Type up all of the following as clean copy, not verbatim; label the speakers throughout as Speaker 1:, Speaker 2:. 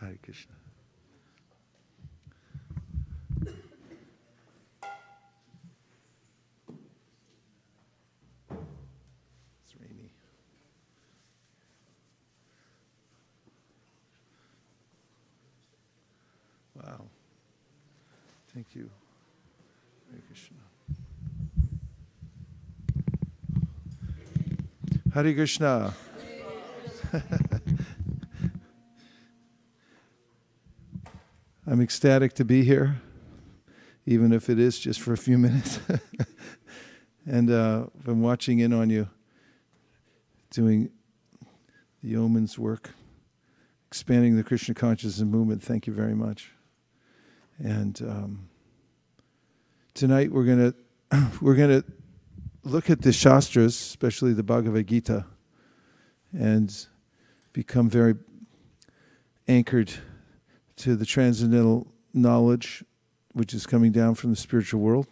Speaker 1: Hare Krishna. It's rainy. Wow. Thank you. Hare Krishna. Hare Krishna. I'm ecstatic to be here, even if it is just for a few minutes. And I've been watching in on you, doing the yeoman's work, expanding the Krishna consciousness movement. Thank you very much. And tonight we're gonna look at the Shastras, especially the Bhagavad Gita, and become very anchored to the transcendental knowledge which is coming down from the spiritual world,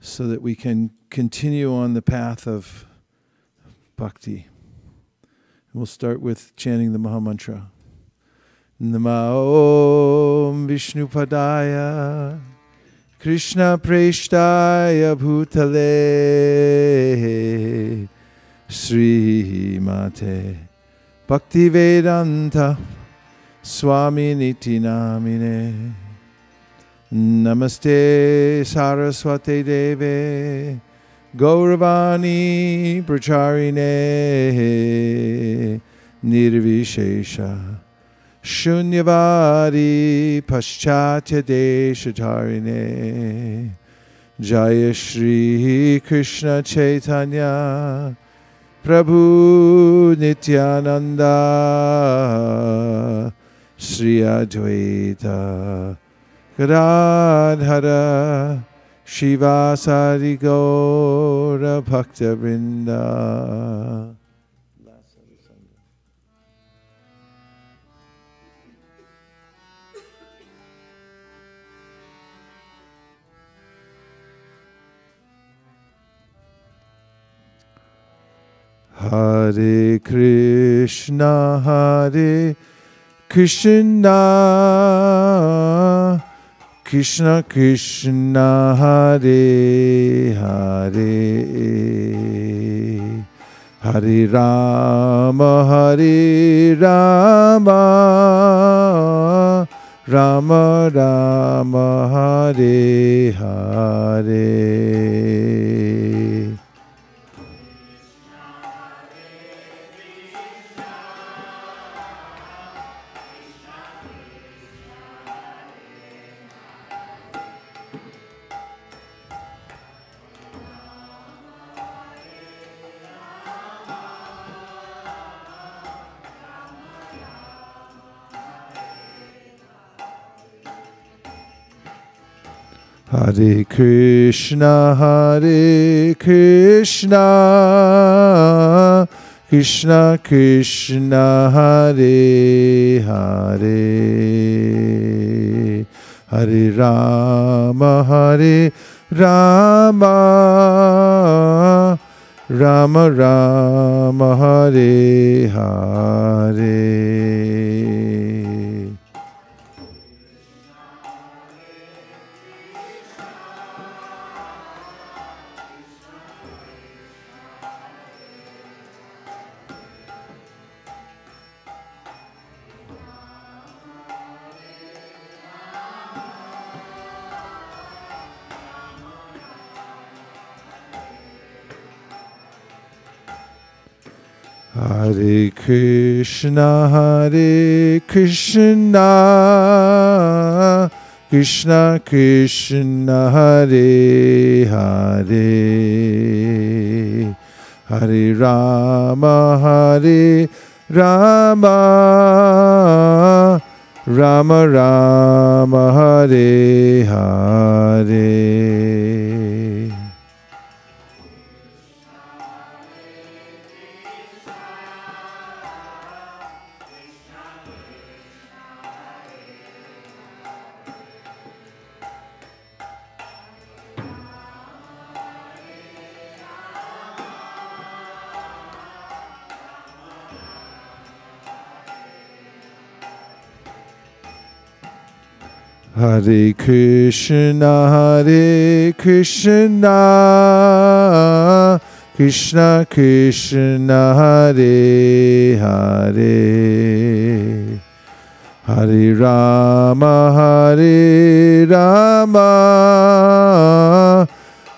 Speaker 1: so that we can continue on the path of bhakti. We'll start with chanting the Mahamantra. Namo Om Vishnupadaya Krishna Preshtaya Bhutale Sri Mate Bhaktivedanta Swami Niti Namine Namaste Saraswate Deve Gauravani Pracharine Nirvishesha Shunyavadi Paschatya Deshatarine Jaya Shri Krishna Chaitanya Prabhu Nityananda Sri Advaita Gadadhara Shivasari Gaura Bhakta Vrinda. Hare Krishna, Hare Krishna, Krishna Krishna, Hare Hare, Hare Rama, Hare Rama, Rama Rama, Hare Hare. Hare Krishna, Hare Krishna, Krishna Krishna, Hare Hare, Hare Rama, Hare Rama, Rama Rama, Hare Hare. Hare Krishna, Hare Krishna, Krishna Krishna, Hare Hare, Hare Rama, Hare Rama, Rama Rama, Hare Hare. Hare Krishna, Krishna Krishna, Hare Hare, Hare Rama,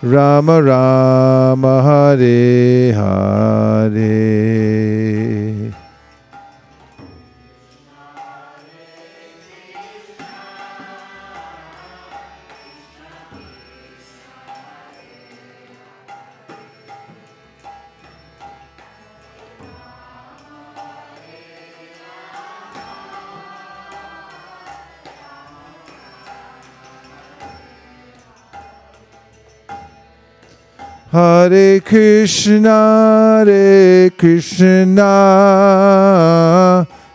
Speaker 1: Rama Rama, Hare Hare. Hare Krishna,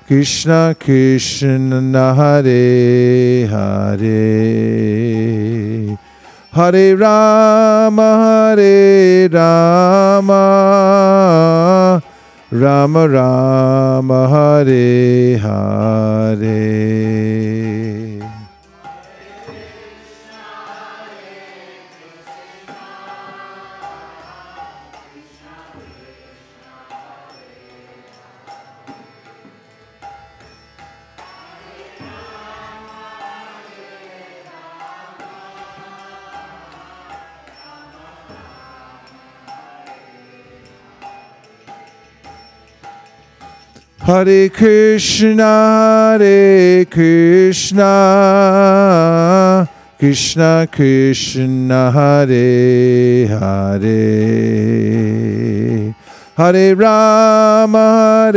Speaker 1: Krishna Krishna, Hare Hare, Hare Rama, Rama Rama, Hare Hare. Hare Krishna, Krishna Krishna, Hare Hare, Hare Rama,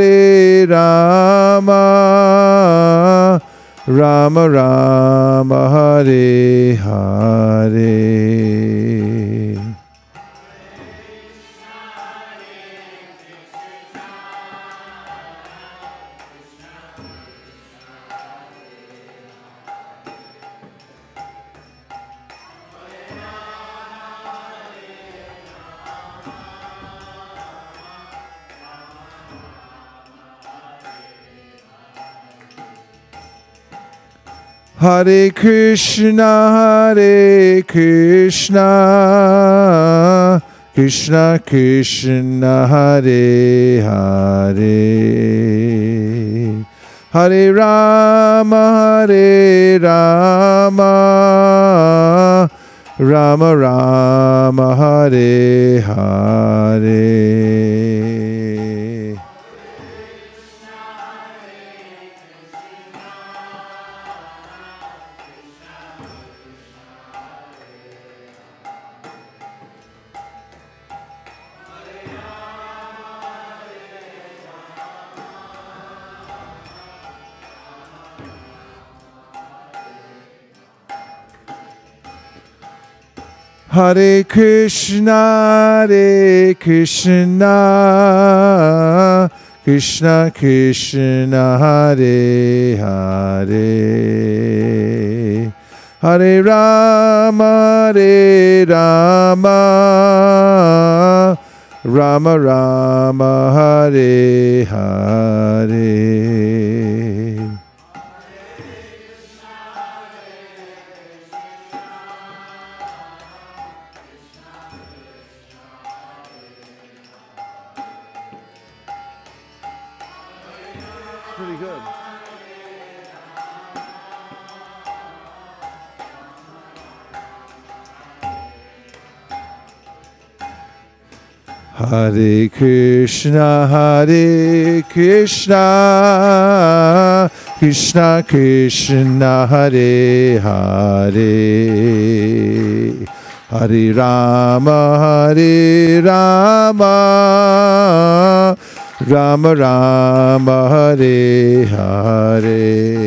Speaker 1: Rama Rama, Hare Hare. Hare Krishna, Krishna Krishna, Hare Hare, Hare Rama, Rama Rama, Hare Hare. Hare Krishna, Krishna Krishna, Hare Hare, Hare Rama, Rama Rama, Hare Hare. Pretty good. Hare Krishna, Krishna Krishna, Hare Hare, Hare Rama, Rama Rama, Hare Hare.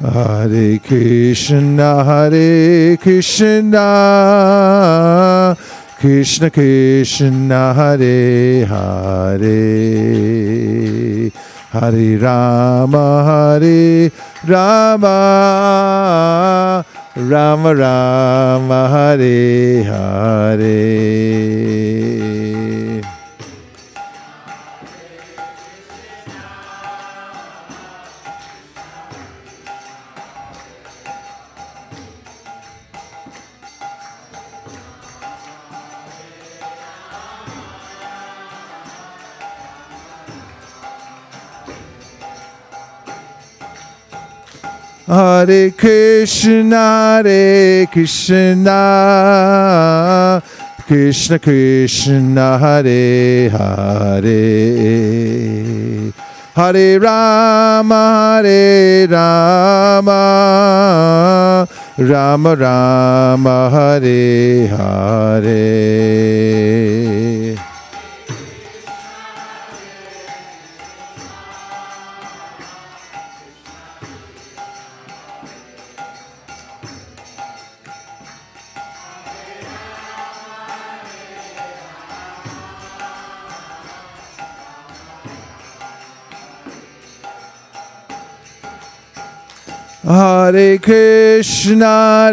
Speaker 1: Hare Krishna, Krishna Krishna Hare Hare, Hare Rama Rama, Rama Rama Hare Hare. Hare Krishna, Krishna Krishna, Hare Hare, Hare Rama, Rama Rama, Hare Hare. Hare Krishna,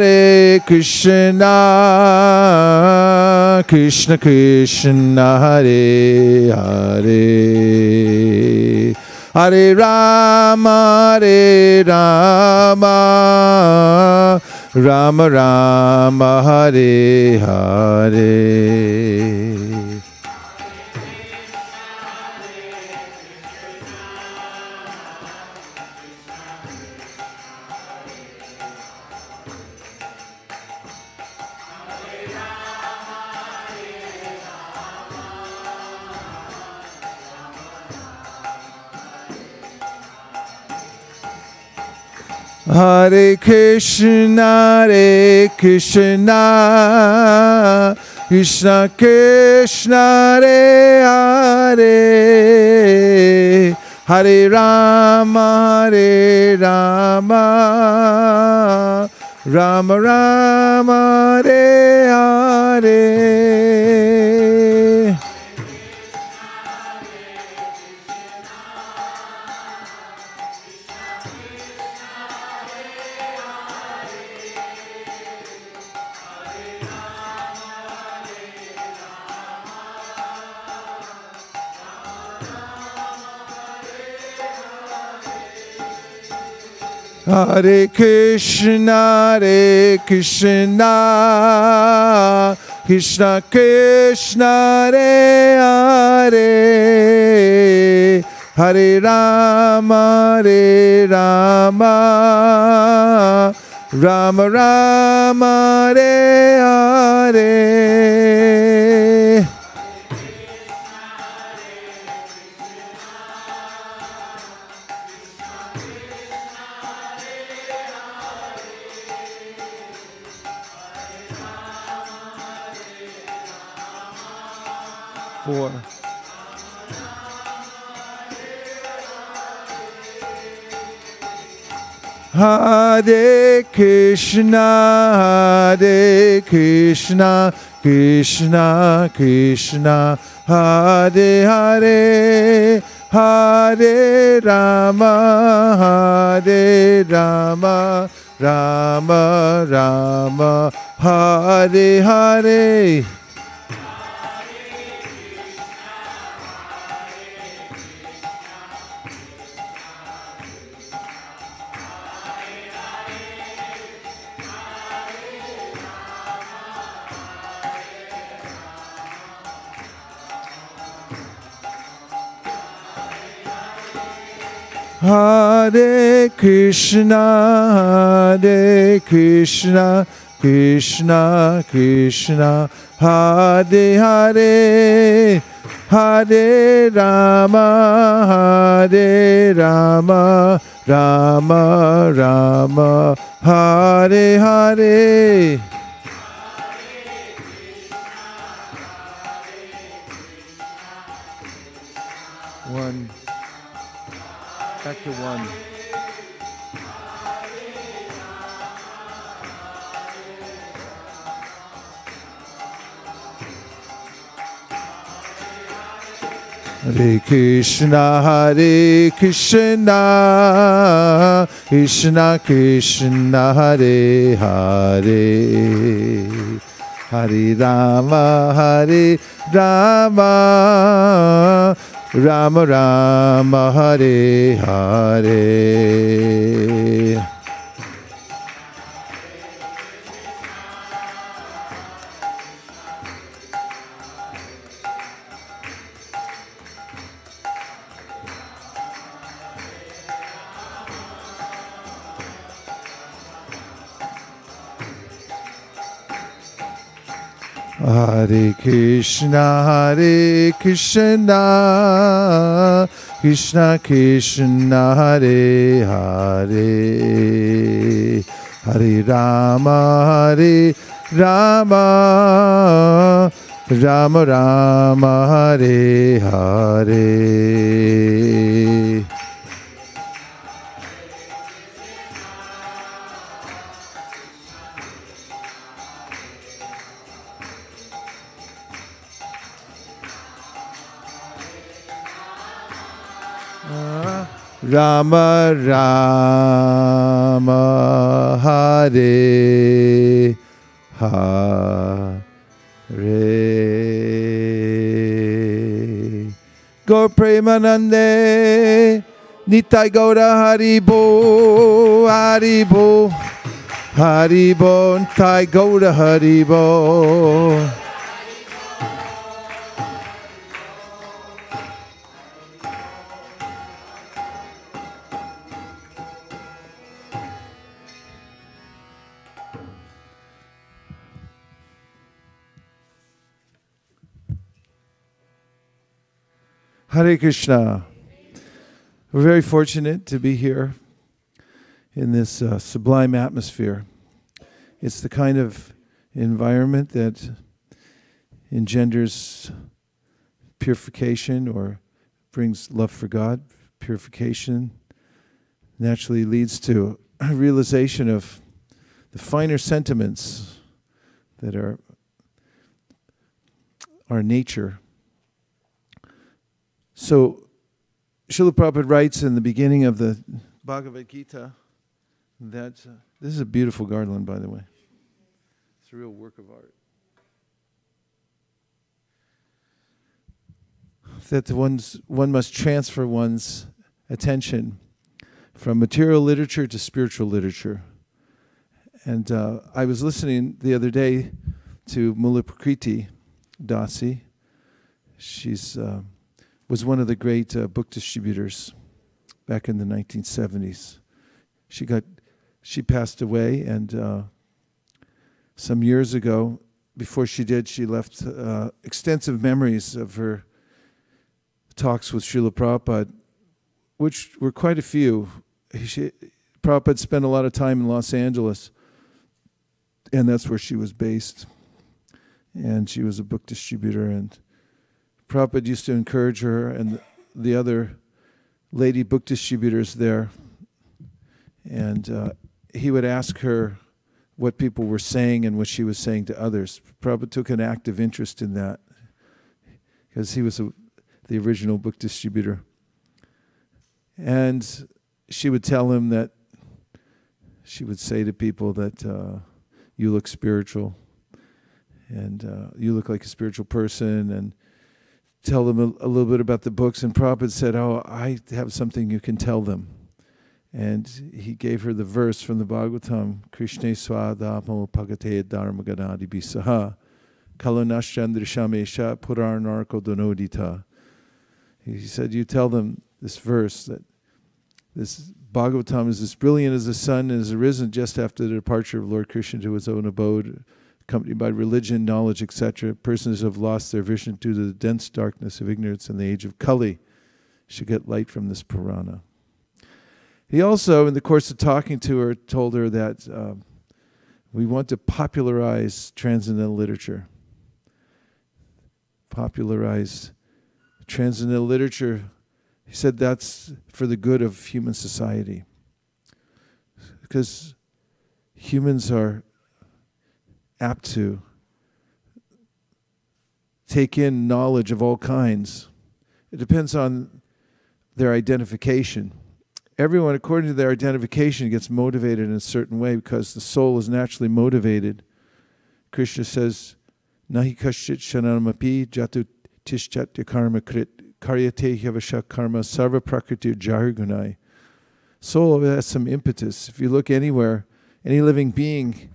Speaker 1: Krishna Krishna, Hare Hare, Hare Rama, Rama Rama, Hare Hare. Hare Krishna, Krishna Krishna, Hare Hare, Hare Rama, Rama Rama, Hare Hare. Hare Krishna, Krishna Krishna, Hare Hare, Hare Rama, Rama Rama, Hare Hare. Four. Hare Krishna, Krishna Krishna, Hare Hare, Hare Rama, Rama Rama, Hare Hare. Hare Krishna, Krishna Krishna, Hare Hare, Hare Rama, Rama Rama, Hare Hare. One. Back to one. Hare Krishna, Krishna Krishna, Hare Hare, Hare Rama, Rama Rama, Hare Hare. Hare Krishna, Krishna Krishna, Hare Hare, Hare Rama, Rama Rama, Hare Hare. Rama Rama, Hare Hare. Gaur Premanande, Nitai Gaura Haribo, Haribo, Haribo, Nitai Gaura Haribo. Hare Krishna. We're very fortunate to be here in this sublime atmosphere. It's the kind of environment that engenders purification or brings love for God. Purification naturally leads to a realization of the finer sentiments that are our nature. So, Srila Prabhupada writes in the beginning of the Bhagavad Gita that, this is a beautiful garland, by the way. It's a real work of art. That one must transfer one's attention from material literature to spiritual literature. And I was listening the other day to Mula Prakriti Dasi. She's was one of the great book distributors back in the 1970s. She passed away, and some years ago, before she did, she left extensive memories of her talks with Srila Prabhupada, which were quite a few. Prabhupada spent a lot of time in Los Angeles, and that's where she was based. And she was a book distributor, and Prabhupada used to encourage her and the other lady book distributors there. And he would ask her what people were saying and what she was saying to others. Prabhupada took an active interest in that because he was the original book distributor. And she would tell him that, she would say to people that you look spiritual and you look like a spiritual person, and tell them a little bit about the books. And Prabhupada said, oh, I have something you can tell them. And he gave her the verse from the Bhagavatam, Krishne swadhamo pagate dharmaganadi bisaha kalonashchandrishamesha puranarko donodita. He said, you tell them this verse, that this Bhagavatam is as brilliant as the sun and has arisen just after the departure of Lord Krishna to his own abode, accompanied by religion, knowledge, etc. Persons who have lost their vision due to the dense darkness of ignorance in the age of Kali should get light from this Purana. He also, in the course of talking to her, told her that we want to popularize transcendental literature. Popularize transcendental literature. He said that's for the good of human society. Because humans are apt to take in knowledge of all kinds, it depends on their identification. Everyone, according to their identification, gets motivated in a certain way because the soul is naturally motivated. Krishna says, Nahi kashchit shanamapi jatu tishchatya karma krit karyate hyavasha karma sarva prakriti jargunai. Soul has some impetus. If you look anywhere, any living being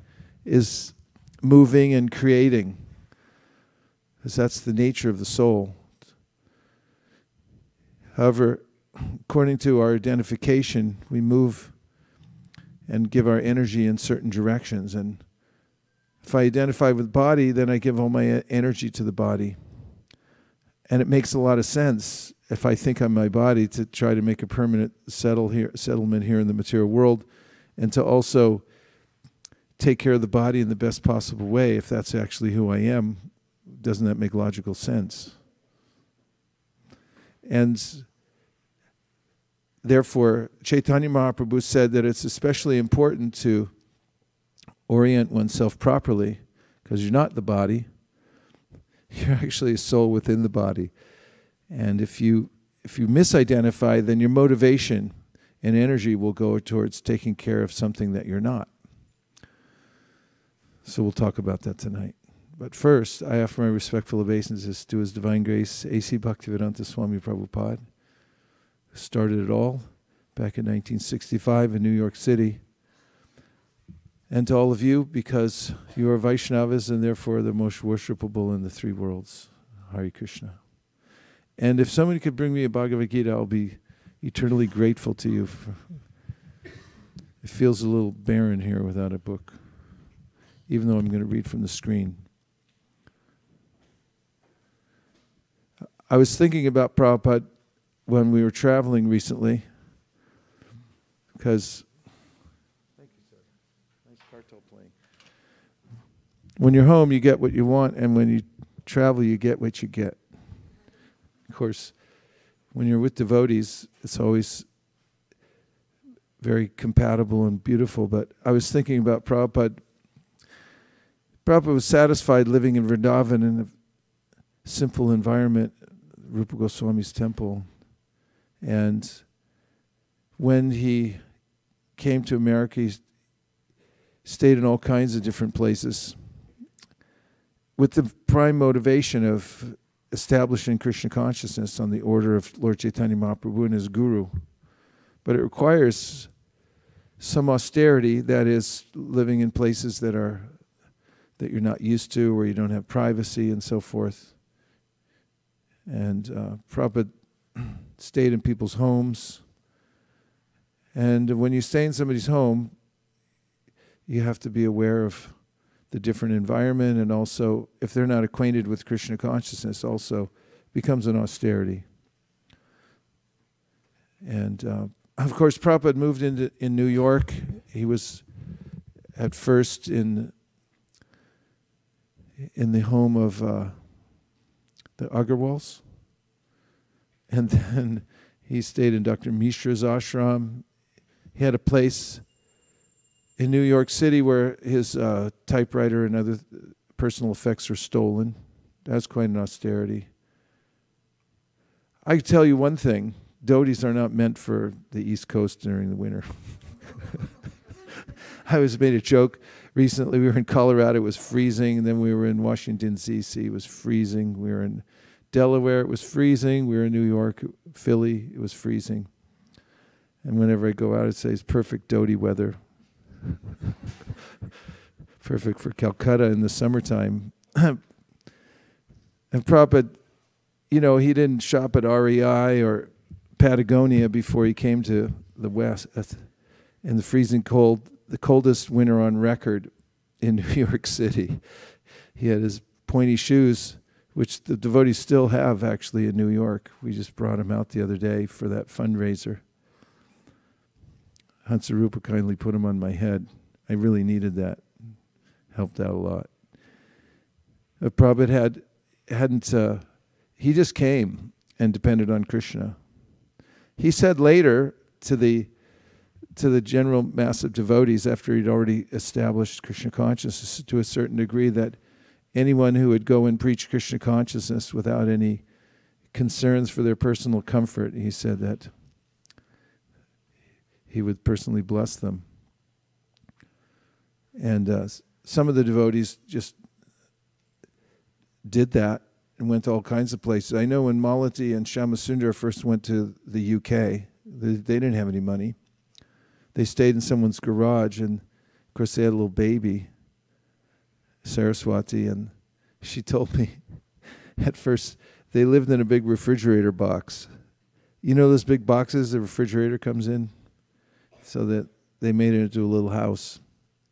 Speaker 1: is moving and creating, because that's the nature of the soul. However, according to our identification, we move and give our energy in certain directions. And if I identify with body, then I give all my energy to the body. And it makes a lot of sense, if I think I'm my body, to try to make a permanent settlement here in the material world, and to also take care of the body in the best possible way. If that's actually who I am, doesn't that make logical sense? And therefore, Chaitanya Mahaprabhu said that it's especially important to orient oneself properly, because you're not the body. You're actually a soul within the body. And if you misidentify, then your motivation and energy will go towards taking care of something that you're not. So we'll talk about that tonight. But first, I offer my respectful obeisances to His Divine Grace, A.C. Bhaktivedanta Swami Prabhupada, who started it all back in 1965 in New York City. And to all of you, because you are Vaishnavas and therefore the most worshipable in the three worlds. Hare Krishna. And if somebody could bring me a Bhagavad Gita, I'll be eternally grateful to you. It feels a little barren here without a book, even though I'm going to read from the screen. I was thinking about Prabhupada when we were traveling recently, because when you're home, you get what you want, and when you travel, you get what you get. Of course, when you're with devotees, it's always very compatible and beautiful, but I was thinking about Prabhupada. Prabhupada was satisfied living in Vrindavan in a simple environment, Rupa Goswami's temple. And when he came to America, he stayed in all kinds of different places with the prime motivation of establishing Krishna consciousness on the order of Lord Chaitanya Mahaprabhu and his guru. But it requires some austerity, that is, living in places that you're not used to, where you don't have privacy and so forth. And Prabhupada stayed in people's homes. And when you stay in somebody's home, you have to be aware of the different environment, and also, if they're not acquainted with Krishna consciousness, also becomes an austerity. And of course, Prabhupada moved in New York. He was at first in the home of the Agarwals, and then he stayed in Dr. Mishra's ashram. He had a place in New York City where his typewriter and other personal effects were stolen. That's quite an austerity. I can tell you one thing: devotees are not meant for the East Coast during the winter. I made a joke recently. We were in Colorado, it was freezing, and then we were in Washington, D.C., it was freezing. We were in Delaware, it was freezing. We were in New York, Philly, it was freezing. And whenever I go out, it says perfect devotee weather. Perfect for Calcutta in the summertime. And Prabhupada, he didn't shop at REI or Patagonia before he came to the West in the freezing cold, the coldest winter on record in New York City. He had his pointy shoes, which the devotees still have actually in New York. We just brought him out the other day for that fundraiser. Hansarupa kindly put him on my head. I really needed that. Helped out a lot. Prabhupada he just came and depended on Krishna. He said later to the general mass of devotees, after he'd already established Krishna consciousness to a certain degree, that anyone who would go and preach Krishna consciousness without any concerns for their personal comfort, he said that he would personally bless them. And some of the devotees just did that and went to all kinds of places. I know when Malati and Shyamasundar first went to the UK, they didn't have any money. They stayed in someone's garage, and of course they had a little baby, Saraswati, and she told me at first they lived in a big refrigerator box. You know those big boxes the refrigerator comes in? So that they made it into a little house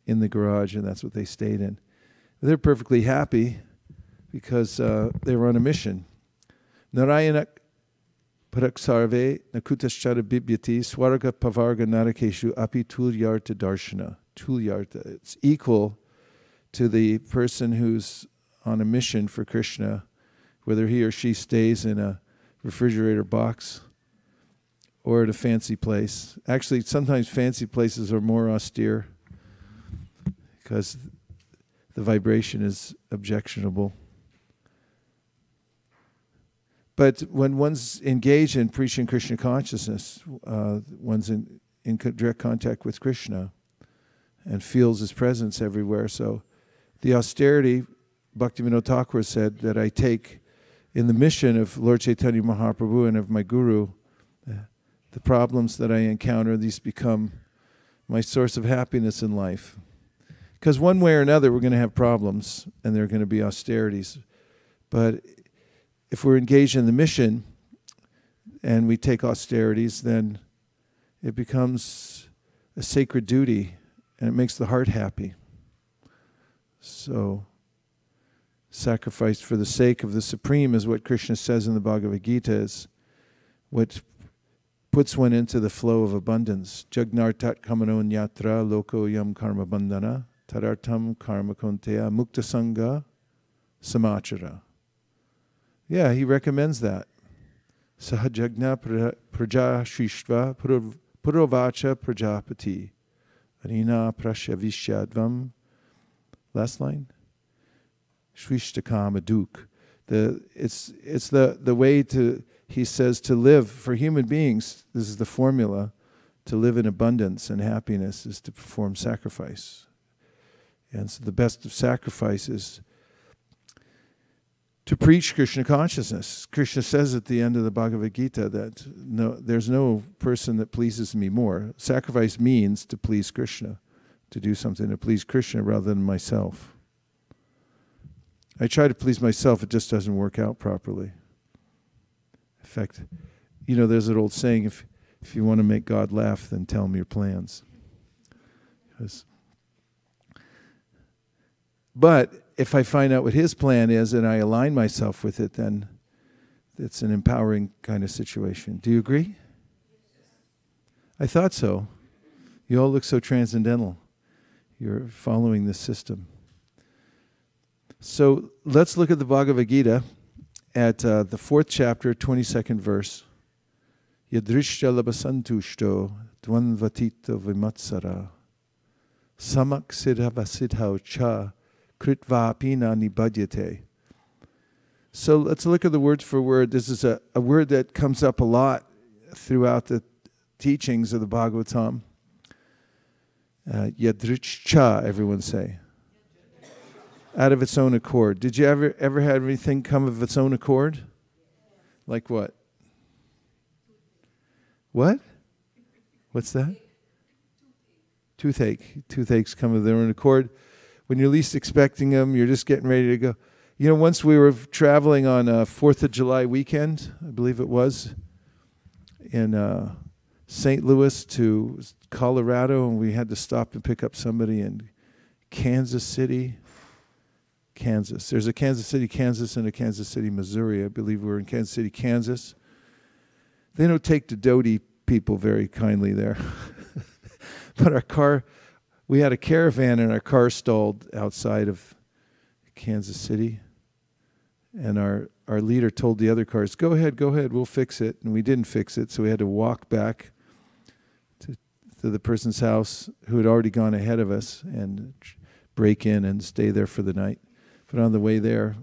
Speaker 1: in the garage, and that's what they stayed in. They're perfectly happy because they were on a mission. Narayana Paraksarve Nakutaschara Bibyati Swarga Pavarga Narakeshu Api Tulyarta Darshana. Tulyarta. It's equal to the person who's on a mission for Krishna, whether he or she stays in a refrigerator box or at a fancy place. Actually, sometimes fancy places are more austere because the vibration is objectionable. But when one's engaged in preaching Krishna consciousness, one's in direct contact with Krishna and feels his presence everywhere. So the austerity, Bhaktivinoda Thakur said, that I take in the mission of Lord Chaitanya Mahaprabhu and of my Guru, the problems that I encounter, these become my source of happiness in life. Because one way or another, we're going to have problems, and there are going to be austerities. But if we're engaged in the mission, and we take austerities, then it becomes a sacred duty, and it makes the heart happy. So, sacrifice for the sake of the Supreme is what Krishna says in the Bhagavad Gita, is what puts one into the flow of abundance. Jagnartat kamano nyatra loko yam karma bandhana tarartam karma konteya mukta sangha samachara. Yeah, he recommends that. Sahajagna praja shrishva purovacha prajapati anina prashavishadvam. Last line. Shrishtakama duk. It's the way to, he says, to live for human beings. This is the formula to live in abundance and happiness, is to perform sacrifice. And so the best of sacrifice is to preach Krishna consciousness. Krishna says at the end of the Bhagavad Gita that there's no person that pleases me more. Sacrifice means to please Krishna, to do something to please Krishna rather than myself. I try to please myself, it just doesn't work out properly. In fact, there's an old saying, if you want to make God laugh, then tell him your plans. But if I find out what his plan is and I align myself with it, then it's an empowering kind of situation. Do you agree? I thought so. You all look so transcendental. You're following this system. So let's look at the Bhagavad Gita at the 4th chapter, 22nd verse. Yadrishya labasantushto dvanvatito vimatsara samaksiddhavasidhau cha kritvapina nibhadyate. So let's look at the word for word. This is a word that comes up a lot throughout the teachings of the Bhagavatam. Yadrishcha, everyone say. Out of its own accord. Did you ever have anything come of its own accord? Like what? What? What's that? Toothache. Toothaches come of their own accord. When you're least expecting them, you're just getting ready to go. Once we were traveling on a 4th of July weekend, I believe it was, in St. Louis to Colorado, and we had to stop and pick up somebody in Kansas City, Kansas. There's a Kansas City, Kansas, and a Kansas City, Missouri. I believe we were in Kansas City, Kansas. They don't take to Doty people very kindly there. But our car, we had a caravan and our car stalled outside of Kansas City. And our leader told the other cars, go ahead, we'll fix it. And we didn't fix it, so we had to walk back to the person's house who had already gone ahead of us and break in and stay there for the night. But on the way there,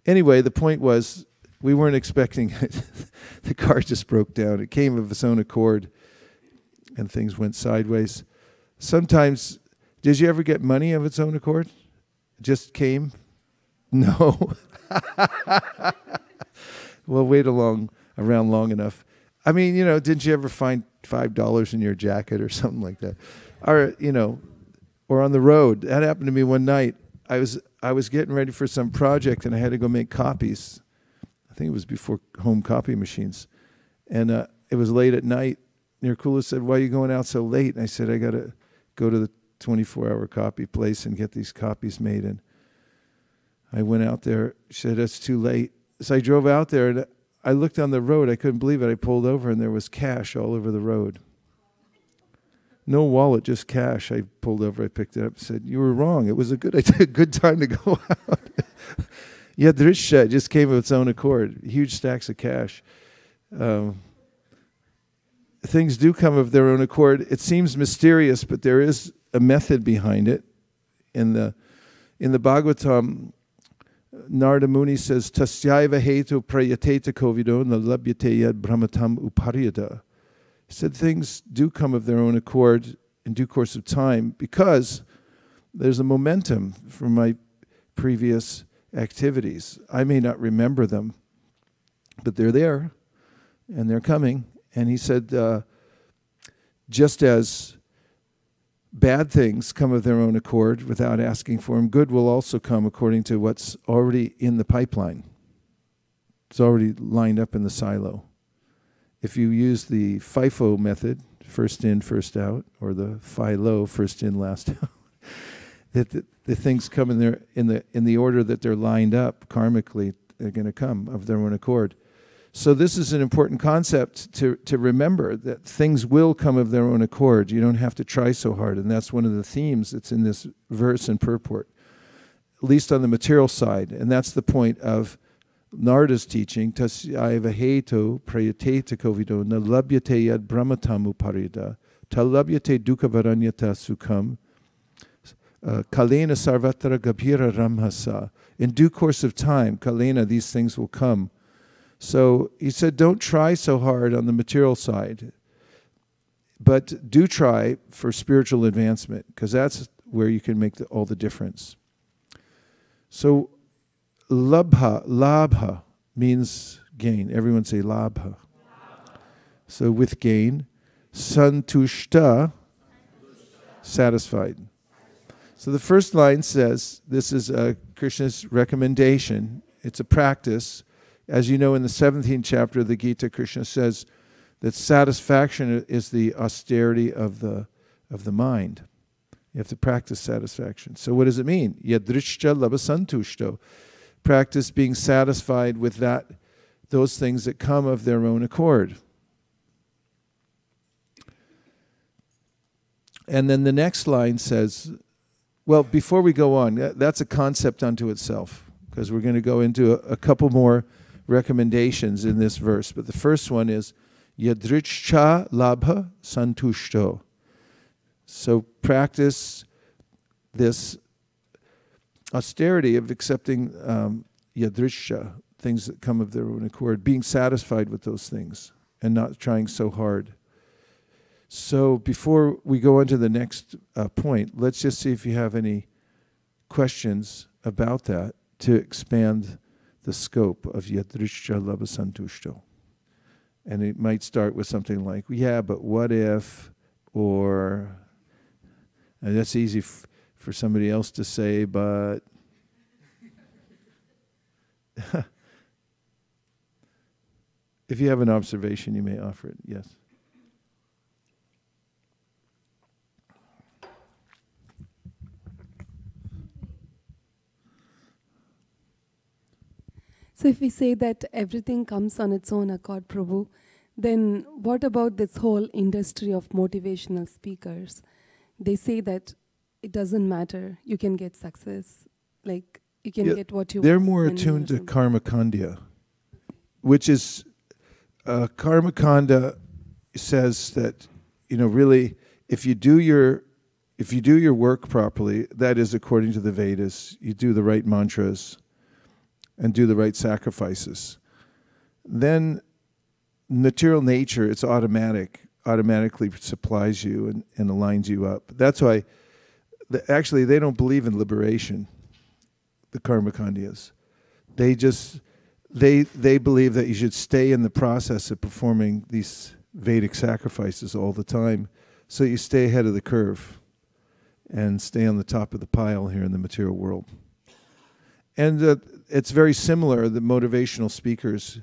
Speaker 1: anyway, the point was, We weren't expecting it. The car just broke down. It came of its own accord, and things went sideways. Sometimes, did you ever get money of its own accord? It just came? No. Well, wait around long enough. I mean, didn't you ever find $5 in your jacket or something like that? Or, or on the road. That happened to me one night. I was getting ready for some project, and I had to go make copies. I think it was before home copy machines. And it was late at night. Nirkula said, "Why are you going out so late?" And I said, "I got to go to the 24-hour copy place and get these copies made." And I went out there. She said, "It's too late." So I drove out there, and I looked on the road. I couldn't believe it. I pulled over, and there was cash all over the road. No wallet, just cash. I pulled over. I picked it up and said, "You were wrong. It was a good time to go out." Yadrisha just came of its own accord. Huge stacks of cash. Things do come of their own accord. It seems mysterious, but there is a method behind it. In the Bhagavatam, Narada Muni says, "Tasyaiva hetu prayateta kovido nalabhyate yad brahmatam upariyada." He said things do come of their own accord in due course of time because there's a momentum from my previous activities. I may not remember them, but they're there, and they're coming. And he said, just as bad things come of their own accord without asking for them, good will also come according to what's already in the pipeline. It's already lined up in the silo. If you use the FIFO method, first in, first out, or the FILO, first in, last out, that the things come in the order that they're lined up karmically, they're going to come of their own accord. So this is an important concept to remember, that things will come of their own accord. You don't have to try so hard, and that's one of the themes that's in this verse and purport, at least on the material side. And that's the point of Narada's teaching, Tasyaiva hetu prayateta kovido nalabhyate yad brahmatamu parida talabhyate dukkhavaranyata sukham kalena sarvatra gabhira ramhasa. In due course of time, kalena, these things will come. So he said, don't try so hard on the material side, but do try for spiritual advancement, because that's where you can make all the difference. So labha means gain. Everyone say labha. So with gain, santushta, satisfied. So the first line says, this is Krishna's recommendation. It's a practice. As you know, in the 17th chapter of the Gita, Krishna says that satisfaction is the austerity of the mind. You have to practice satisfaction. So what does it mean? Yadrishcha labasantushto. Practice being satisfied with those things that come of their own accord. And then the next line says, well, before we go on, that's a concept unto itself, because we're going to go into a couple more recommendations in this verse. But the first one is yadrishcha labha santushto. So practice this austerity of accepting yadrishcha, things that come of their own accord, being satisfied with those things and not trying so hard. So before we go on to the next point, let's just see if you have any questions about that to expand the scope of yadrishcha labha santushto. And it might start with something like, yeah, but what if, or, and that's easy for somebody else to say, but if you have an observation, you may offer it. Yes.
Speaker 2: So if we say that everything comes on its own accord, Prabhu, then what about this whole industry of motivational speakers? They say that it doesn't matter, you can get success, like you can get what you want.
Speaker 1: They're more attuned to karma kandya, which is, karma kanda says that, really, if you do your work properly, that is according to the Vedas, you do the right mantras and do the right sacrifices, then material nature, it's automatically supplies you and aligns you up. That's why, actually, they don't believe in liberation, the Karmakandiyas. They believe that you should stay in the process of performing these Vedic sacrifices all the time, so you stay ahead of the curve and stay on the top of the pile here in the material world. And it's very similar, the motivational speakers.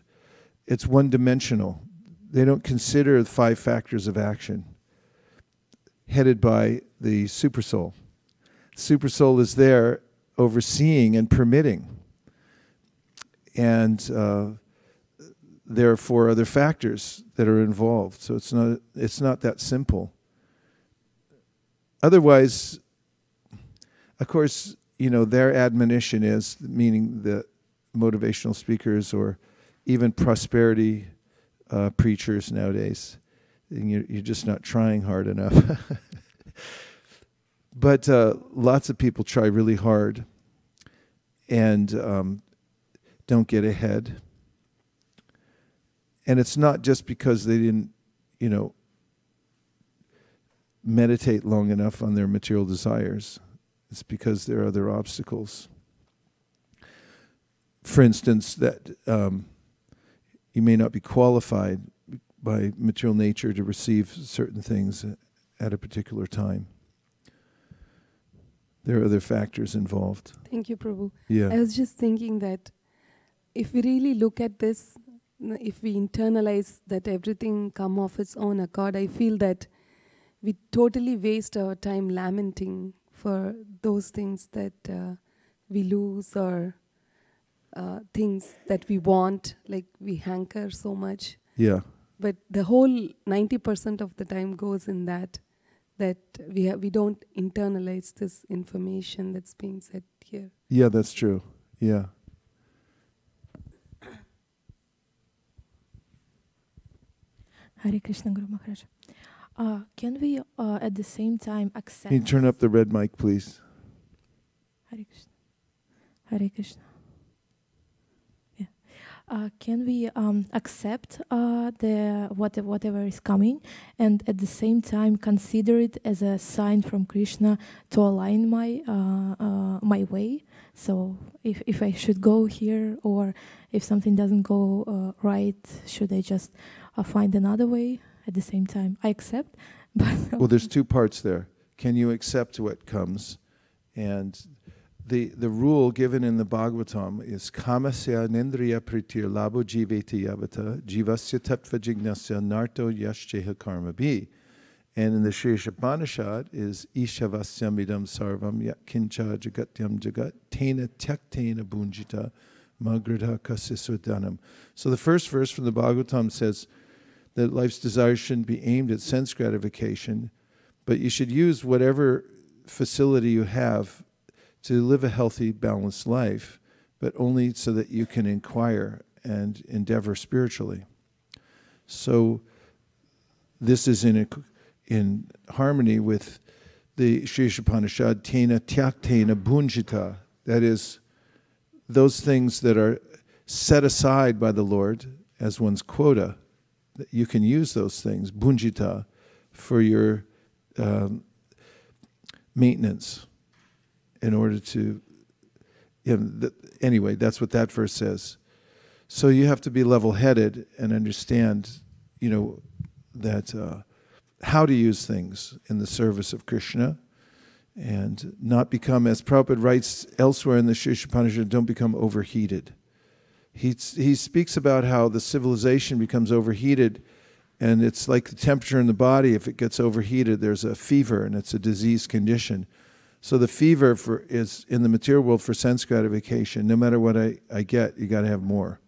Speaker 1: It's one-dimensional. They don't consider the 5 factors of action, headed by the Supersoul. Supersoul is there overseeing and permitting. And there are 4 other factors that are involved. So it's not that simple. Otherwise, of course, their admonition is, meaning the motivational speakers or even prosperity preachers nowadays, you're just not trying hard enough. But lots of people try really hard and don't get ahead. And it's not just because they didn't, meditate long enough on their material desires. It's because there are other obstacles. For instance, that you may not be qualified by material nature to receive certain things at a particular time. There are other factors involved.
Speaker 2: Thank you, Prabhu.
Speaker 1: Yeah.
Speaker 2: I was just thinking that if we really look at this, if we internalize that everything come of its own accord, I feel that we totally waste our time lamenting for those things that we lose or things that we want, like we hanker so much.
Speaker 1: Yeah.
Speaker 2: But the whole 90% of the time goes in that we don't internalize this information that's being said here.
Speaker 1: Yeah, that's true. Yeah.
Speaker 3: Hare Krishna, Guru Maharaj. Can we at the same time accept...
Speaker 1: Can you turn up the red mic, please?
Speaker 3: Hare Krishna. Hare Krishna. Yeah. Can we accept whatever is coming and at the same time consider it as a sign from Krishna to align my way? So if I should go here, or if something doesn't go right, should I just find another way at the same time? I accept, but...
Speaker 1: Well, there's 2 parts there. Can you accept what comes? And the rule given in the Bhagavatam is kamasya nendriya pritir labo jiveti yavata jivasya tattva jignasya narto yashcheha karma bhi. And in the Sri Upanishad is ishavasyam idam sarvam yat kincha jagatyam jagat tena tyaktena bunjita magradha kasisvadanam. So the first verse from the Bhagavatam says that life's desires shouldn't be aimed at sense gratification, but you should use whatever facility you have to live a healthy, balanced life, but only so that you can inquire and endeavor spiritually. So this is in harmony with the Sri Upanishad, tena tyaktena bunjita. That is, those things that are set aside by the Lord as one's quota, that you can use those things, bunjita, for your maintenance in order to, anyway, that's what that verse says. So you have to be level-headed and understand, that how to use things in the service of Krishna and not become, as Prabhupada writes elsewhere in the Sri Upanishad, don't become overheated. He speaks about how the civilization becomes overheated, and it's like the temperature in the body. If it gets overheated, there's a fever, and it's a disease condition. So the fever is in the material world for sense gratification. No matter what I get, you got to have more.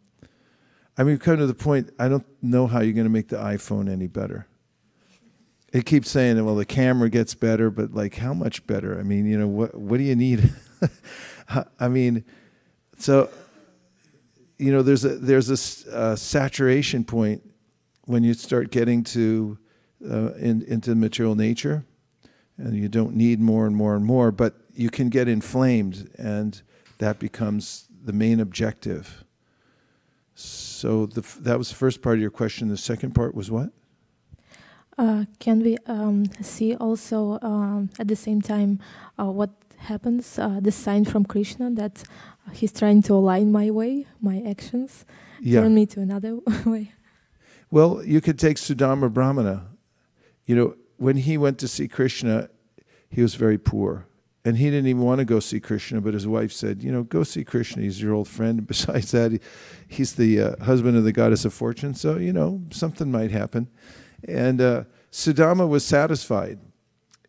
Speaker 1: I mean, come to the point, I don't know how you're going to make the iPhone any better. It keeps saying, well, the camera gets better, but like how much better? I mean, what do you need? I mean, so... there's a saturation point when you start getting to into material nature, and you don't need more and more and more, but you can get inflamed, and that becomes the main objective. So that was the first part of your question. The second part was what?
Speaker 3: Can we see also at the same time what happens, the sign from Krishna that he's trying to align my way, my actions, turn me to another way?
Speaker 1: Well, you could take Sudama Brahmana. You know, when he went to see Krishna, he was very poor. And he didn't even want to go see Krishna, but his wife said, you know, go see Krishna. He's your old friend. And besides that, he's the husband of the goddess of fortune. So, you know, something might happen. And Sudama was satisfied.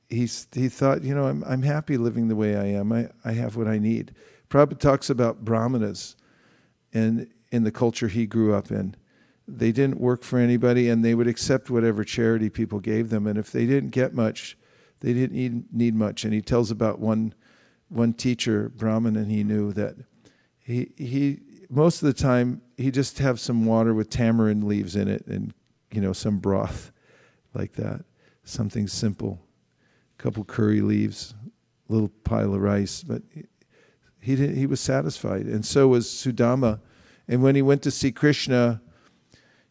Speaker 1: He thought, you know, I'm happy living the way I am. I have what I need. Prabhupada talks about brahmanas and in the culture he grew up in. They didn't work for anybody, and they would accept whatever charity people gave them. And if they didn't get much, they didn't need much. And he tells about one teacher, Brahman, and he knew that he most of the time he just have some water with tamarind leaves in it, and you know, some broth like that, something simple, a couple curry leaves, a little pile of rice. But he was satisfied, and so was Sudama. And when he went to see Krishna,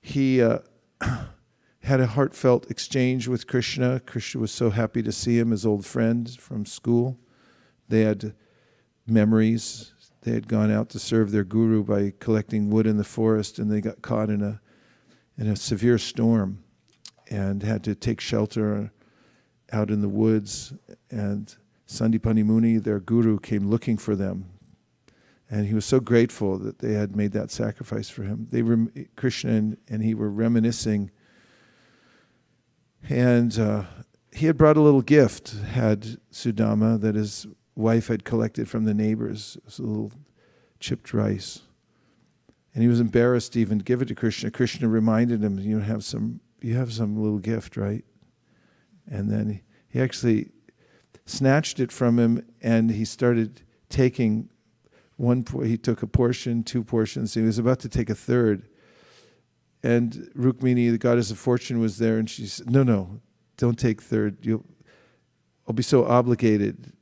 Speaker 1: he had a heartfelt exchange with Krishna. Krishna was so happy to see him, his old friend from school. They had memories. They had gone out to serve their guru by collecting wood in the forest, and they got caught in a severe storm and had to take shelter out in the woods. And Sandipani Muni, their guru, came looking for them. And he was so grateful that they had made that sacrifice for him. Krishna and he were reminiscing. And he had brought a little gift, had Sudama, that his wife had collected from the neighbors. It was a little chipped rice. And he was embarrassed to even give it to Krishna. Krishna reminded him, you have some little gift, right? And then he actually snatched it from him, and he started taking he took a portion, 2 portions. He was about to take a third. And Rukmini, the goddess of fortune, was there, and she said, no, don't take third. I'll be so obligated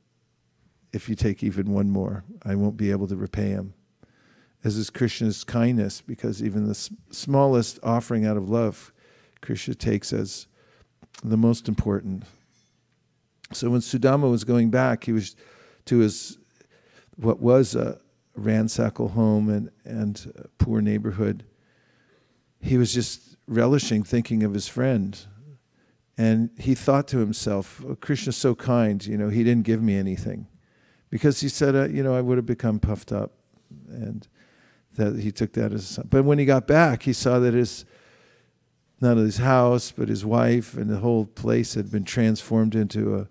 Speaker 1: if you take even one more. I won't be able to repay him. As is Krishna's kindness, because even the smallest offering out of love, Krishna takes as the most important. So when Sudama was going back, he was to his what was a ramshackle home and a poor neighborhood. He was just relishing thinking of his friend. And he thought to himself, oh, Krishna's so kind, you know, he didn't give me anything. Because he said, you know, I would have become puffed up. And that he took that as a sign. But when he got back, he saw that not only his house, but his wife and the whole place had been transformed into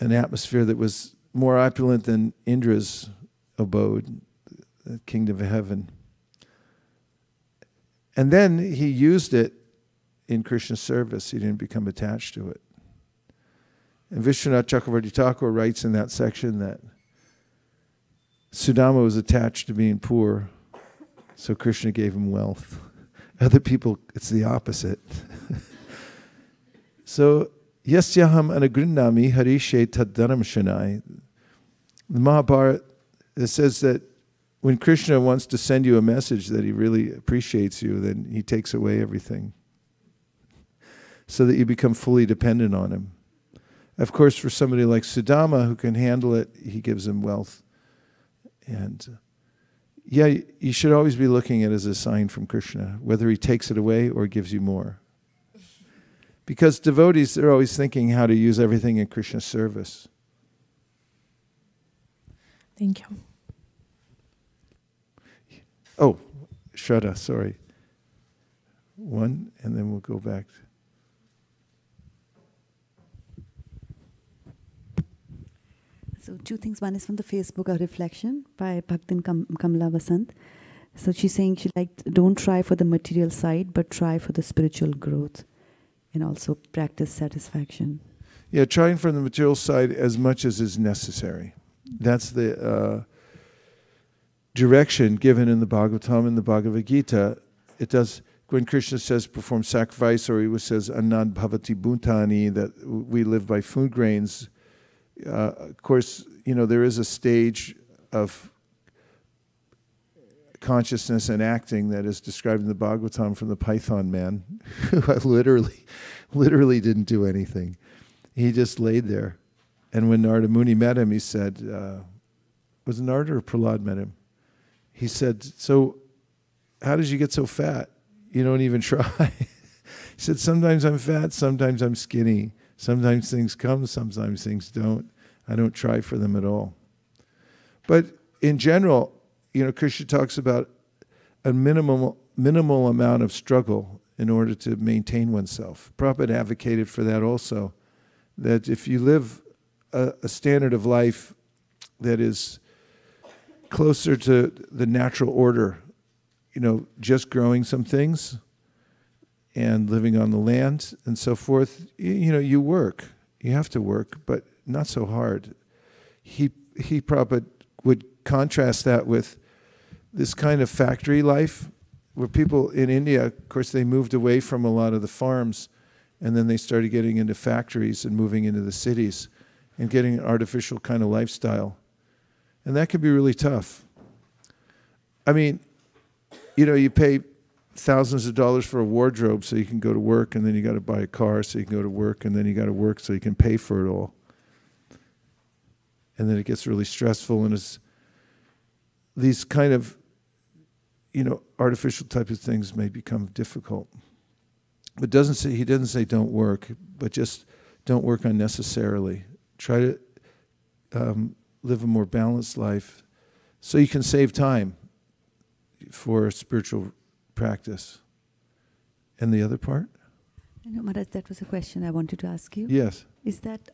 Speaker 1: an atmosphere that was more opulent than Indra's abode, the kingdom of heaven. And then he used it in Krishna's service. He didn't become attached to it. And Vishwanath Chakravarti Thakur writes in that section that Sudama was attached to being poor, so Krishna gave him wealth. Other people, it's the opposite. So, Yasyaham anagrindami harishe taddaram shanai. The Mahabharata, it says that when Krishna wants to send you a message that he really appreciates you, then he takes away everything so that you become fully dependent on him. Of course, for somebody like Sudama who can handle it, he gives him wealth. And you should always be looking at it as a sign from Krishna, whether he takes it away or gives you more. Because devotees, they're always thinking how to use everything in Krishna's service.
Speaker 3: Thank you.
Speaker 1: Oh, Shraddha, sorry. One, and then we'll go back.
Speaker 4: So 2 things. One is from the Facebook, a reflection by Bhaktin Kamala Vasant. So she's saying don't try for the material side, but try for the spiritual growth and also practice satisfaction.
Speaker 1: Yeah, trying from the material side as much as is necessary. That's the direction given in the Bhagavatam and the Bhagavad Gita. It does, when Krishna says perform sacrifice, or he says annad bhavati bhutani, that we live by food grains. Of course, you know, there is a stage of consciousness and acting that is described in the Bhagavatam from the Python man, who literally didn't do anything. He just laid there. And when Narada Muni met him, he said, was it Narada or Prahlad met him? He said, so how did you get so fat? You don't even try. He said, sometimes I'm fat, sometimes I'm skinny. Sometimes things come, sometimes things don't. I don't try for them at all. But in general, Krishna talks about a minimal amount of struggle in order to maintain oneself. Prabhupada advocated for that also, that if you live a standard of life that is closer to the natural order, just growing some things and living on the land and so forth, you work. You have to work, but not so hard. He Prabhupada would contrast that with this kind of factory life, where people in India, of course, they moved away from a lot of the farms, and then they started getting into factories and moving into the cities and getting an artificial kind of lifestyle. And that can be really tough. I mean, you pay thousands of dollars for a wardrobe so you can go to work, and then you got to buy a car so you can go to work, and then you got to work so you can pay for it all. And then it gets really stressful, and it's these kind of artificial type of things may become difficult. But he doesn't say don't work, but just don't work unnecessarily. Try to live a more balanced life so you can save time for spiritual practice. And the other part?
Speaker 4: Maharaj, that was a question I wanted to ask you.
Speaker 1: Yes.
Speaker 4: Is that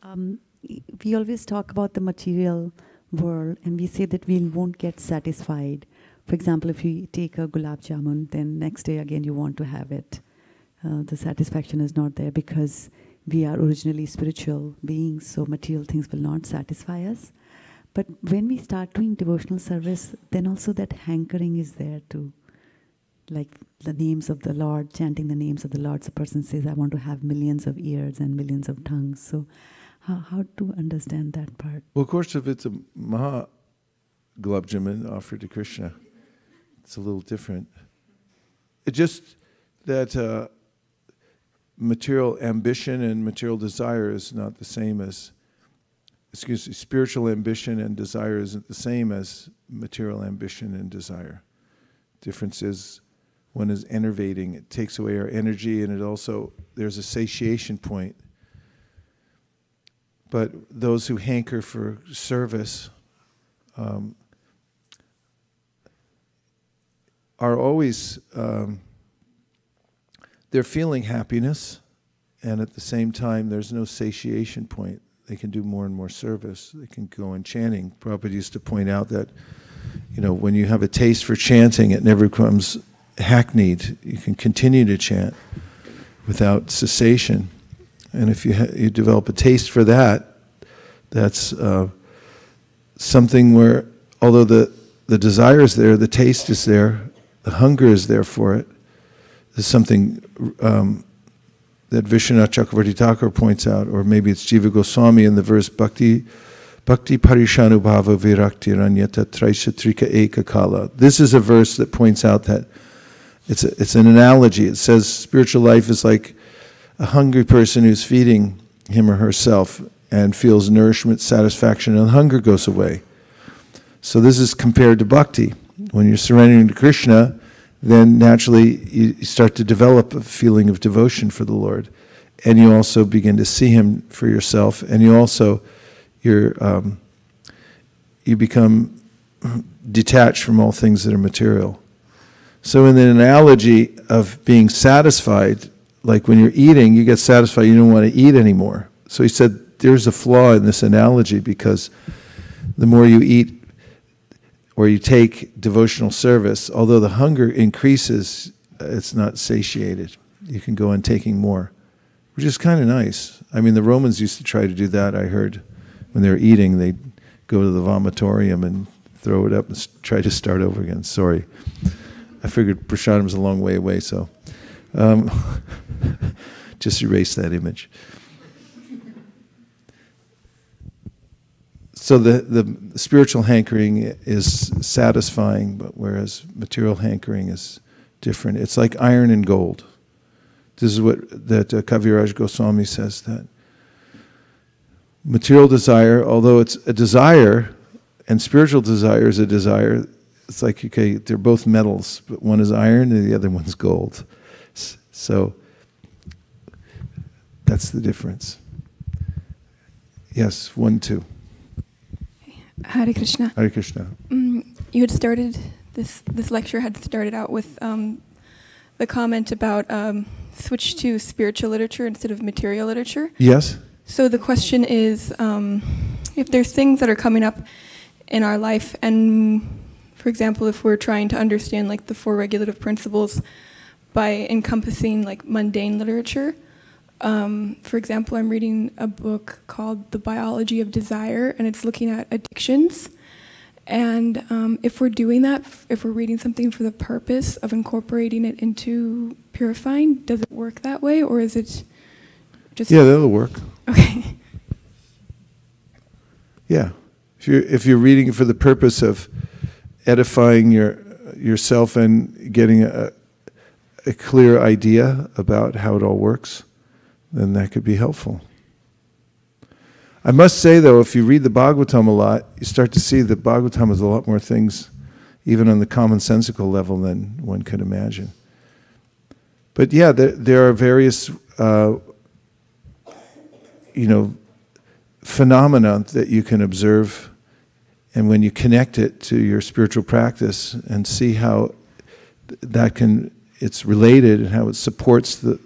Speaker 4: we always talk about the material world, and we say that we won't get satisfied. For example, if you take a gulab jamun, then next day again you want to have it. The satisfaction is not there because we are originally spiritual beings, so material things will not satisfy us. But when we start doing devotional service, then also that hankering is there too. Like the names of the Lord, chanting the names of the Lord. So a person says, I want to have millions of ears and millions of tongues. So how to understand that part?
Speaker 1: Well, of course, if it's a Maha Gulab Jamun offered to Krishna, it's a little different. It's just that material ambition and material desire is not the same as, spiritual ambition and desire isn't the same as material ambition and desire. Difference is one is enervating, it takes away our energy, and it also, there's a satiation point. But those who hanker for service are always, they're feeling happiness, and at the same time there's no satiation point. They can do more and more service. They can go on chanting. Prabhupada used to point out that, when you have a taste for chanting, it never becomes hackneyed. You can continue to chant without cessation. And if you develop a taste for that, that's something where, although the desire is there, the taste is there, the hunger is there for it. There's something that Vishwanath Chakravarti Thakur points out, or maybe it's Jiva Goswami in the verse Bhakti Parishanubhava Virakti Ranyata Traisatrika Eka Kala. This is a verse that points out that it's an analogy. It says spiritual life is like a hungry person who's feeding him or herself and feels nourishment, satisfaction, and hunger goes away. So this is compared to bhakti. When you're surrendering to Krishna, then naturally you start to develop a feeling of devotion for the Lord. And you also begin to see Him for yourself, and you also, you become detached from all things that are material. So in the analogy of being satisfied, like when you're eating, you get satisfied, you don't want to eat anymore. So he said there's a flaw in this analogy, because the more you eat or you take devotional service, although the hunger increases, it's not satiated. You can go on taking more, which is kind of nice. I mean, the Romans used to try to do that, I heard. When they were eating, they'd go to the vomitorium and throw it up and try to start over again. Sorry. I figured Prasadam's a long way away, so just erase that image. So the spiritual hankering is satisfying, but whereas material hankering is different. It's like iron and gold. This is what that Kaviraj Goswami says, that material desire, although it's a desire, and spiritual desire is a desire, it's like, okay, they're both metals, but one is iron and the other one's gold. So that's the difference. Yes, 1, 2.
Speaker 5: Hare Krishna.
Speaker 1: Hare Krishna.
Speaker 5: You had started, this lecture had started out with the comment about switch to spiritual literature instead of material literature.
Speaker 1: Yes?
Speaker 5: So the question is, if there's things that are coming up in our life, and for example, if we're trying to understand like the 4 regulative principles by encompassing like mundane literature, for example, I'm reading a book called The Biology of Desire, and it's looking at addictions. And if we're doing that, if we're reading something for the purpose of incorporating it into purifying, does it work that way, or is it just...
Speaker 1: Yeah, that'll work.
Speaker 5: Okay.
Speaker 1: Yeah. If you're reading it for the purpose of edifying yourself and getting a clear idea about how it all works, then that could be helpful. I must say, though, if you read the Bhagavatam a lot, you start to see that Bhagavatam has a lot more things, even on the commonsensical level, than one could imagine. But yeah, there are various, phenomena that you can observe, and when you connect it to your spiritual practice and see how it's related and how it supports the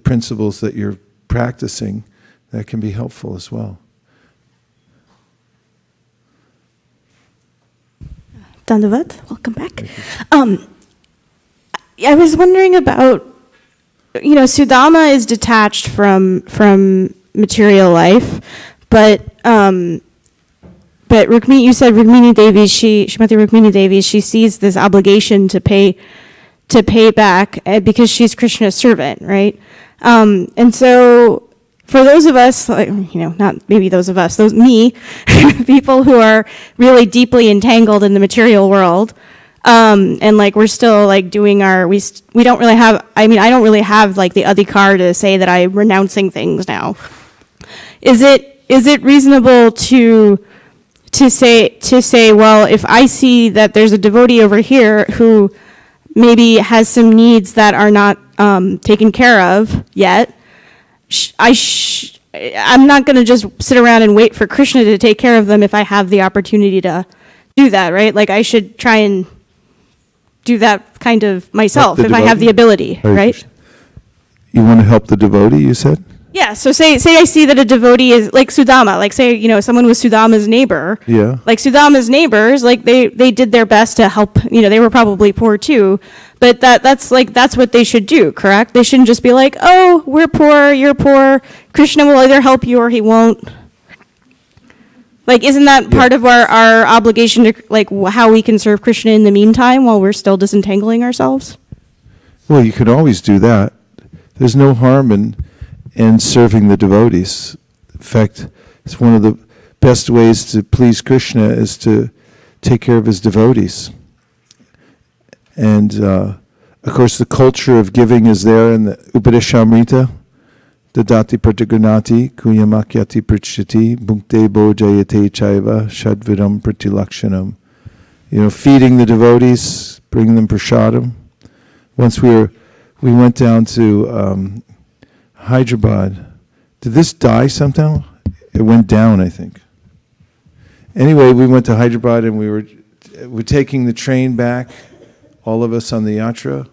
Speaker 1: principles that you're practicing, that can be helpful as well.
Speaker 6: Dandavat, welcome back. I was wondering about, Sudama is detached from material life, but Rukmini, you said Rukmini Devi, Srimati Rukmini Devi, she sees this obligation to pay back because she's Krishna's servant, right? And so for those of us, not maybe those of us, me, people who are really deeply entangled in the material world, and like we're still like doing we don't really have, I don't really have like the adhikar to say that I'm renouncing things now. Is it reasonable to say, well, if I see that there's a devotee over here who maybe has some needs that are not taken care of yet, I'm not going to just sit around and wait for Krishna to take care of them if I have the opportunity to do that, right? Like I should try and do that kind of myself if I have the ability, right?
Speaker 1: You want to help the devotee, you said?
Speaker 6: Yeah, so say I see that a devotee is like Sudama, like say, someone was Sudama's neighbor. Yeah. Like Sudama's neighbors, like they did their best to help, they were probably poor too. But that's what they should do, correct? They shouldn't just be like, oh, we're poor, you're poor. Krishna will either help you or he won't. Like, isn't that part of our obligation to, like, how we can serve Krishna in the meantime while we're still disentangling ourselves?
Speaker 1: Well, you could always do that. There's no harm in serving the devotees. In fact, it's one of the best ways to please Krishna is to take care of his devotees. And, of course, the culture of giving is there in the Upadeshamrita. Dadati pratigunati kuyamakyati prachiti bhunkte bojayate chaiva shadvidam pratilakshanam. Feeding the devotees, bringing them prasadam. Once we went down to Hyderabad. Did this die sometime? It went down, I think. Anyway, we went to Hyderabad and we're taking the train back, all of us on the yatra,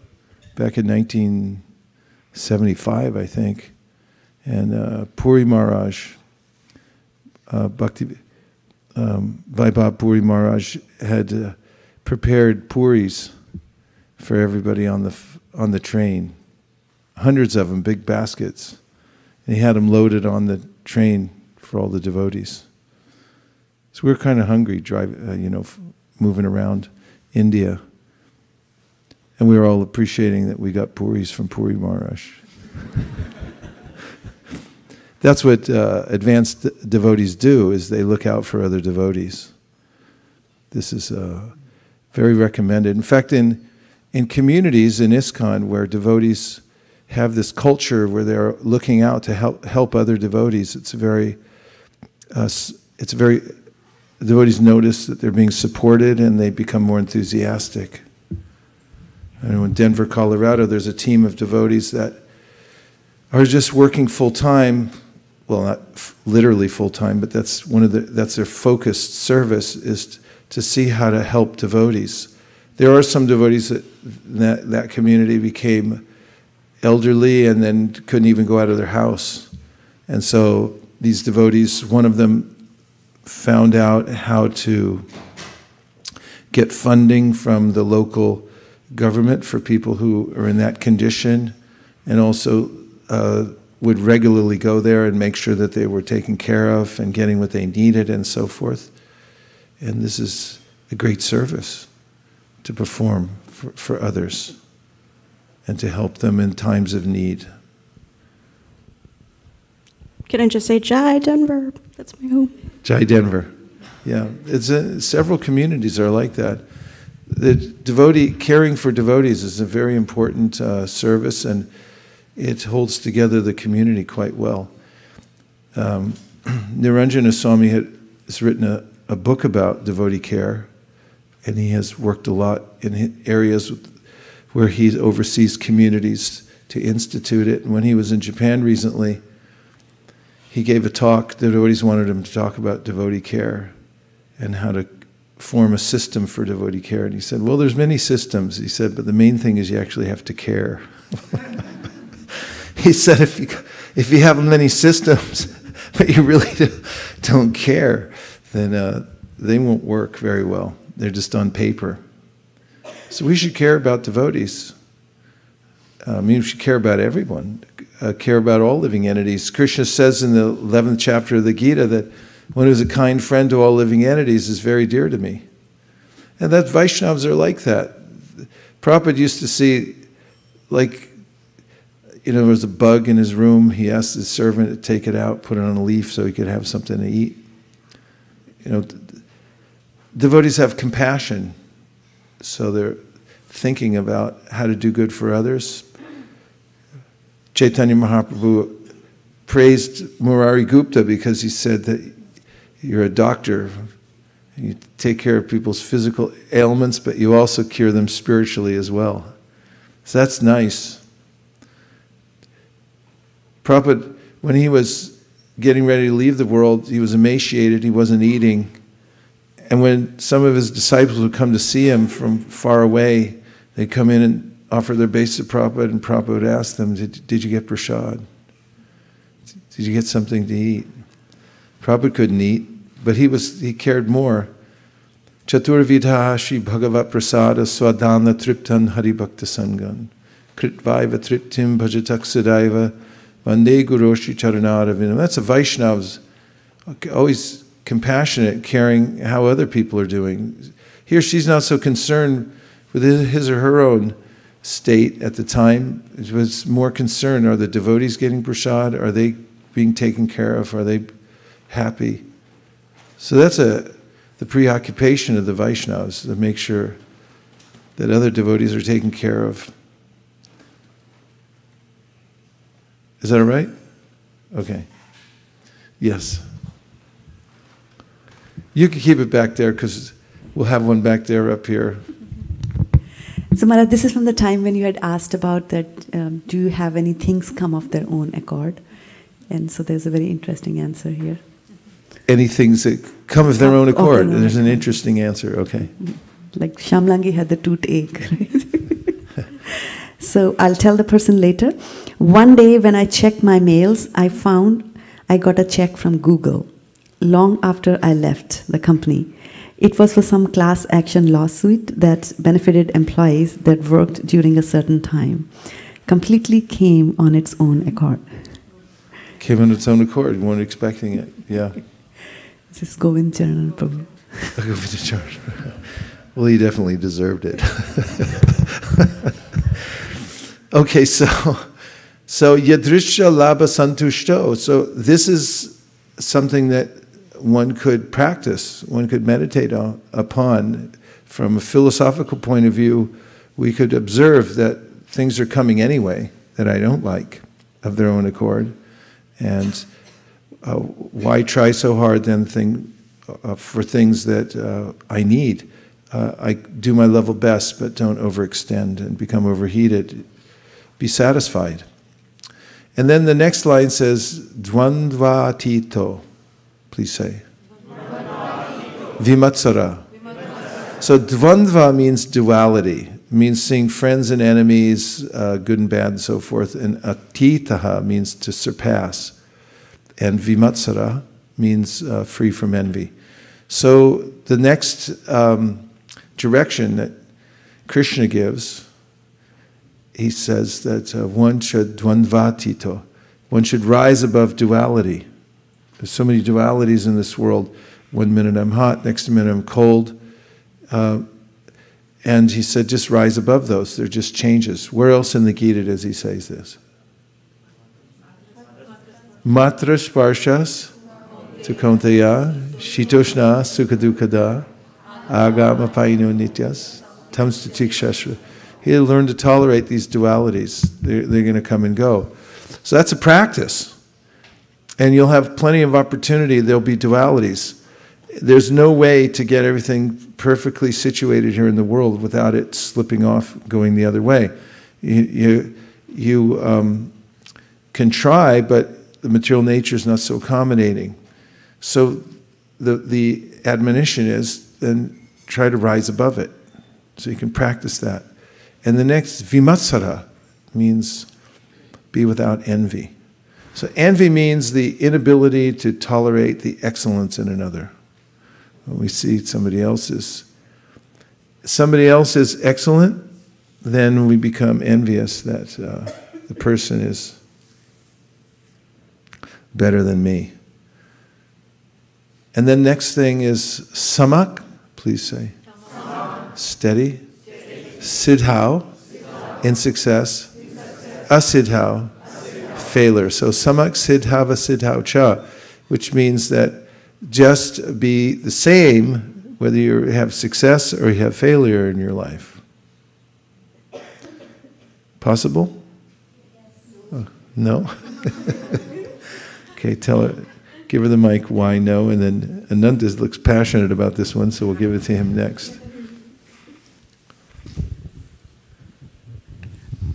Speaker 1: back in 1975, I think. And Puri Maharaj, Vaibhav Puri Maharaj had prepared puris for everybody on the train. Hundreds of them, big baskets. And he had them loaded on the train for all the devotees. So we were kind of hungry, moving around India. And we were all appreciating that we got puris from Puri Maharaj. That's what advanced devotees do, is they look out for other devotees. This is very recommended. In fact, in communities in ISKCON where devotees have this culture where they're looking out to help other devotees, devotees notice that they're being supported and they become more enthusiastic. I know in Denver, Colorado, there's a team of devotees that are just working full-time, well, not literally full-time, but that's their focused service, is to see how to help devotees. There are some devotees that community became elderly and then couldn't even go out of their house. And so these devotees, one of them found out how to get funding from the local government for people who are in that condition, and also would regularly go there and make sure that they were taken care of and getting what they needed and so forth. And this is a great service to perform for others and to help them in times of need.
Speaker 6: Can I just say Jai Denver? That's my home.
Speaker 1: Jai Denver. Yeah, several communities are like that. The caring for devotees is a very important service, and it holds together the community quite well. Niranjana Swami has written a book about devotee care, and he has worked a lot in areas where he oversees communities to institute it. And when he was in Japan recently, he gave a talk. The devotees wanted him to talk about devotee care and how to form a system for devotee care. And he said, well, there's many systems. He said, but the main thing is you actually have to care. He said, if you have many systems, but you really don't care, then they won't work very well. They're just on paper. So we should care about devotees. We should care about everyone, care about all living entities. Krishna says in the 11th chapter of the Gita that one who's a kind friend to all living entities is very dear to me. And that Vaishnavas are like that. Prabhupada used to see, there was a bug in his room. He asked his servant to take it out, put it on a leaf so he could have something to eat. Devotees have compassion, so they're thinking about how to do good for others. Chaitanya Mahaprabhu praised Murari Gupta because he said that you're a doctor. You take care of people's physical ailments, but you also cure them spiritually as well. So that's nice. Prabhupada, when he was getting ready to leave the world, he was emaciated, he wasn't eating. And when some of his disciples would come to see him from far away, they'd come in and offer their base to Prabhupada, and Prabhupada would ask them, did you get prasad? Did you get something to eat? Prabhupada couldn't eat, but he cared more. Chaturvidha Shri Bhagavat Prasada Swadana Triptan Haribhakta Sangan Kritvaiva Triptim Bhajatak Sadaiva Vande Guru Shri Charanaravinam. That's a Vaishnav's always compassionate, caring how other people are doing. He or she's not so concerned with his or her own state at the time. It was more concerned, are the devotees getting prasad? Are they being taken care of? Are they happy? So that's the preoccupation of the Vaishnavas, to make sure that other devotees are taken care of. Is that all right? Okay. Yes. You can keep it back there because we'll have one back there up here.
Speaker 4: So Maharaj, this is from the time when you had asked about that, do you have any things come of their own accord? And so there's a very interesting answer here.
Speaker 1: Any things that come of their own accord? And there's an interesting answer, okay.
Speaker 4: Like Shamlangi had the toothache, right? So I'll tell the person later. One day when I checked my mails, I found I got a check from Google long after I left the company. It was for some class action lawsuit that benefited employees that worked during a certain time. Completely came on its own accord.
Speaker 1: Came on its own accord. You weren't expecting it. Yeah.
Speaker 4: This is Govind Charan Prabhu.
Speaker 1: Well, he definitely deserved it. Okay, so So yadrisha labha santushto. So this is something that one could practice, one could meditate upon. From a philosophical point of view, we could observe that things are coming anyway that I don't like of their own accord. And why try so hard then for things that I need? I do my level best, but don't overextend and become overheated. Be satisfied. And then the next line says, Dvandva tito. Please say. Vimatsara. So dvandva means duality. It means seeing friends and enemies, good and bad and so forth. And atitaha means to surpass. And vimatsara means free from envy. So the next direction that Krishna gives, he says that one should dvandvatito, one should rise above duality. There's so many dualities in this world. 1 minute I'm hot, next minute I'm cold. And he said, just rise above those. They're just changes. Where else in the Gita does he say this? Matra sparshas tu kaunteya, shitoshna sukadukada, agama paino nityas, tamstatikshashva. He had learned to tolerate these dualities. They're going to come and go. So that's a practice. And you'll have plenty of opportunity. There'll be dualities. There's no way to get everything perfectly situated here in the world without it slipping off, going the other way. You can try, but the material nature is not so accommodating. So the admonition is then try to rise above it. So you can practice that. And the next, vimatsara, means be without envy. So envy means the inability to tolerate the excellence in another. When we see somebody else is excellent, then we become envious that the person is better than me. And then next thing is samak, please say. Samak. Steady. Siddhau, in success. Asiddhau, failure. So samak siddhava siddhau cha, which means that just be the same whether you have success or you have failure in your life. Possible? Oh, no? Okay, tell her, give her the mic why no, and then Ananta looks passionate about this one, so we'll give it to him next.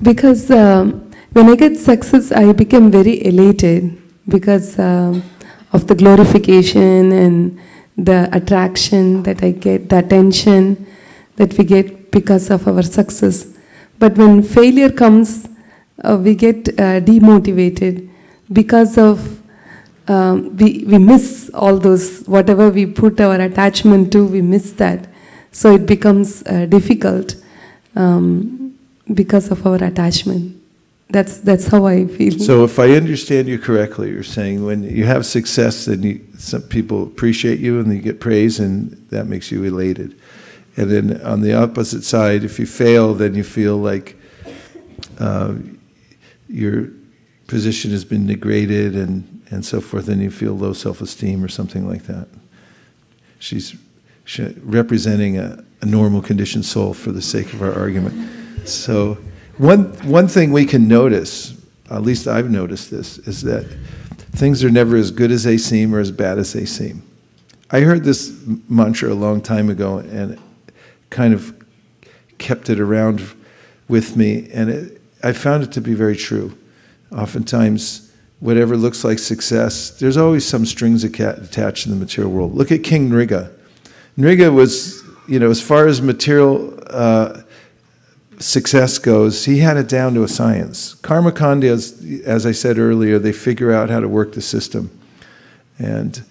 Speaker 2: Because when I get success, I become very elated because of the glorification and the attraction that I get, the attention that we get because of our success. But when failure comes, we get demotivated because of we miss all those, whatever we put our attachment to, we miss that. So it becomes difficult because of our attachment. That's how I feel.
Speaker 1: So if I understand you correctly, you're saying when you have success, then some people appreciate you and you get praise, and that makes you elated. And then on the opposite side, if you fail, then you feel like your position has been degraded and so forth, and you feel low self-esteem or something like that. She's representing a normal conditioned soul for the sake of our argument. So one thing we can notice, at least I've noticed this, is that things are never as good as they seem or as bad as they seem. I heard this mantra a long time ago and kind of kept it around with me, and I found it to be very true. Oftentimes, whatever looks like success, there's always some strings attached in the material world. Look at King Nriga. Nriga was, as far as material success goes, he had it down to a science. Karmakanda, as I said earlier, they figure out how to work the system. And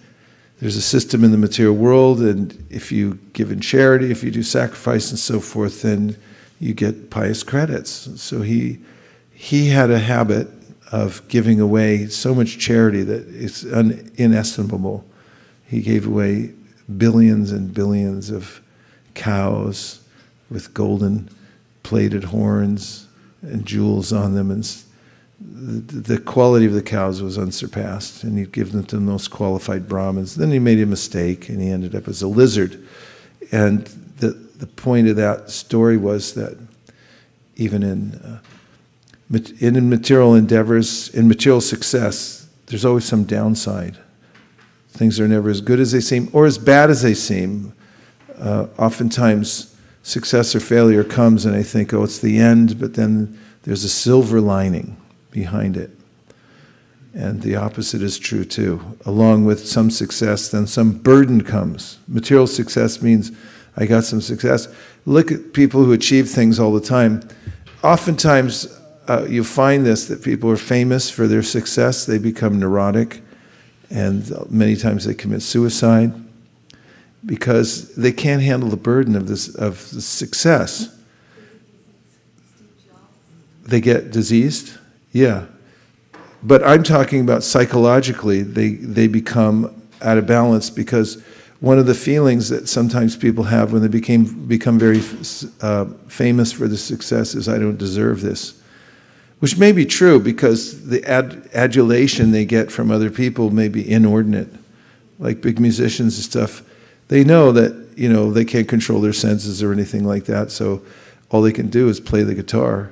Speaker 1: there's a system in the material world, and if you give in charity, if you do sacrifice and so forth, then you get pious credits. So he had a habit of giving away so much charity that it's inestimable. He gave away billions and billions of cows with golden plated horns and jewels on them, and the quality of the cows was unsurpassed, and he'd given them to the most qualified Brahmins. Then he made a mistake, and he ended up as a lizard. And the point of that story was that even in material endeavors, in material success, there's always some downside. Things are never as good as they seem, or as bad as they seem. Oftentimes, success or failure comes, and I think, oh, it's the end, but then there's a silver lining behind it. And the opposite is true too. Along with some success, then some burden comes. Material success means I got some success. Look at people who achieve things all the time. Oftentimes, you find this, that people are famous for their success. They become neurotic, and many times they commit suicide because they can't handle the burden of the success. They get diseased? Yeah. But I'm talking about psychologically, they become out of balance, because one of the feelings that sometimes people have when they become very famous for the success is, I don't deserve this. Which may be true, because the adulation they get from other people may be inordinate. Like big musicians and stuff, they know that, you know, they can't control their senses or anything like that, so all they can do is play the guitar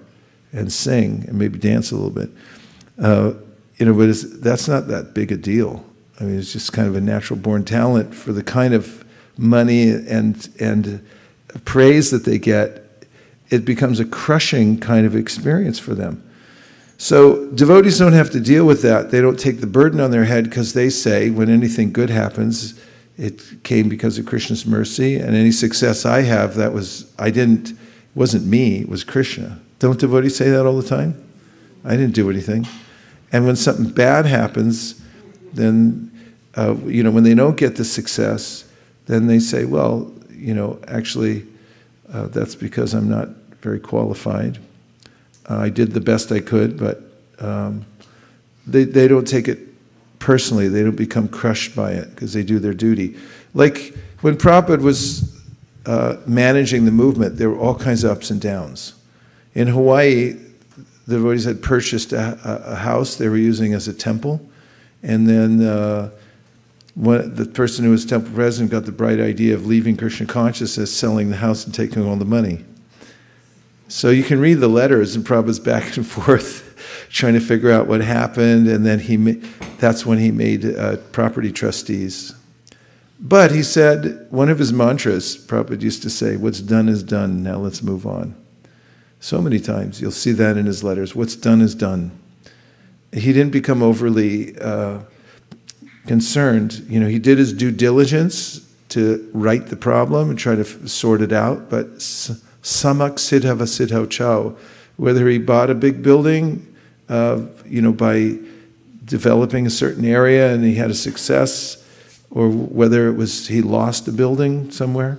Speaker 1: and sing and maybe dance a little bit. You know, but that's not that big a deal. I mean, it's just kind of a natural born talent. For the kind of money and praise that they get, it becomes a crushing kind of experience for them. So devotees don't have to deal with that. They don't take the burden on their head, because they say, when anything good happens, it came because of Krishna's mercy, and any success I have, wasn't me, it was Krishna. Don't devotees say that all the time? I didn't do anything. And when something bad happens, then, you know, when they don't get the success, then they say, well, you know, actually, that's because I'm not very qualified. I did the best I could, but they don't take it personally. They don't become crushed by it, because they do their duty. Like when Prabhupada was managing the movement, there were all kinds of ups and downs. In Hawaii, the devotees had purchased a house they were using as a temple, and then the person who was temple president got the bright idea of leaving Krishna consciousness, selling the house and taking all the money. So you can read the letters, and Prabhupada's back and forth trying to figure out what happened, and then that's when he made property trustees. But he said, one of his mantras, Prabhupada used to say, what's done is done, now let's move on. So many times, you'll see that in his letters, what's done is done. He didn't become overly concerned. You know, he did his due diligence to right the problem and try to sort it out, but samak siddhava siddhau chau, whether he bought a big building, you know, by developing a certain area and he had a success, or whether it was he lost a building somewhere,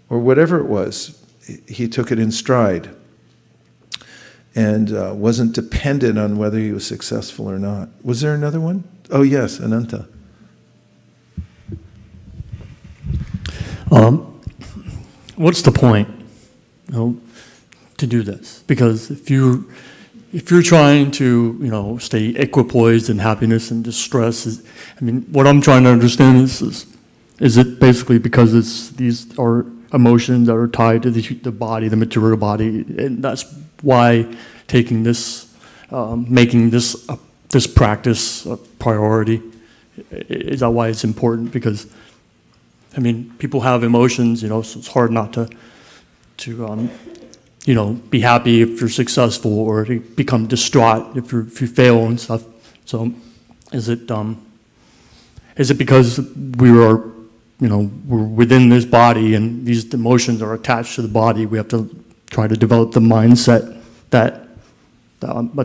Speaker 1: or whatever it was, he took it in stride and wasn't dependent on whether he was successful or not. Was there another one? Oh yes, Ananta.
Speaker 7: What's the point, you know, to do this? Because if you're trying to, you know, stay equipoised in happiness and distress, I mean, what I'm trying to understand is it basically because these are emotions that are tied to the body, the material body, and that's why taking this, making this practice a priority, is that why it's important? Because, I mean, people have emotions, you know, so it's hard not to you know, be happy if you're successful, or to become distraught if you fail and stuff. So, is it because we're within this body and these emotions are attached to the body? We have to try to develop the mindset that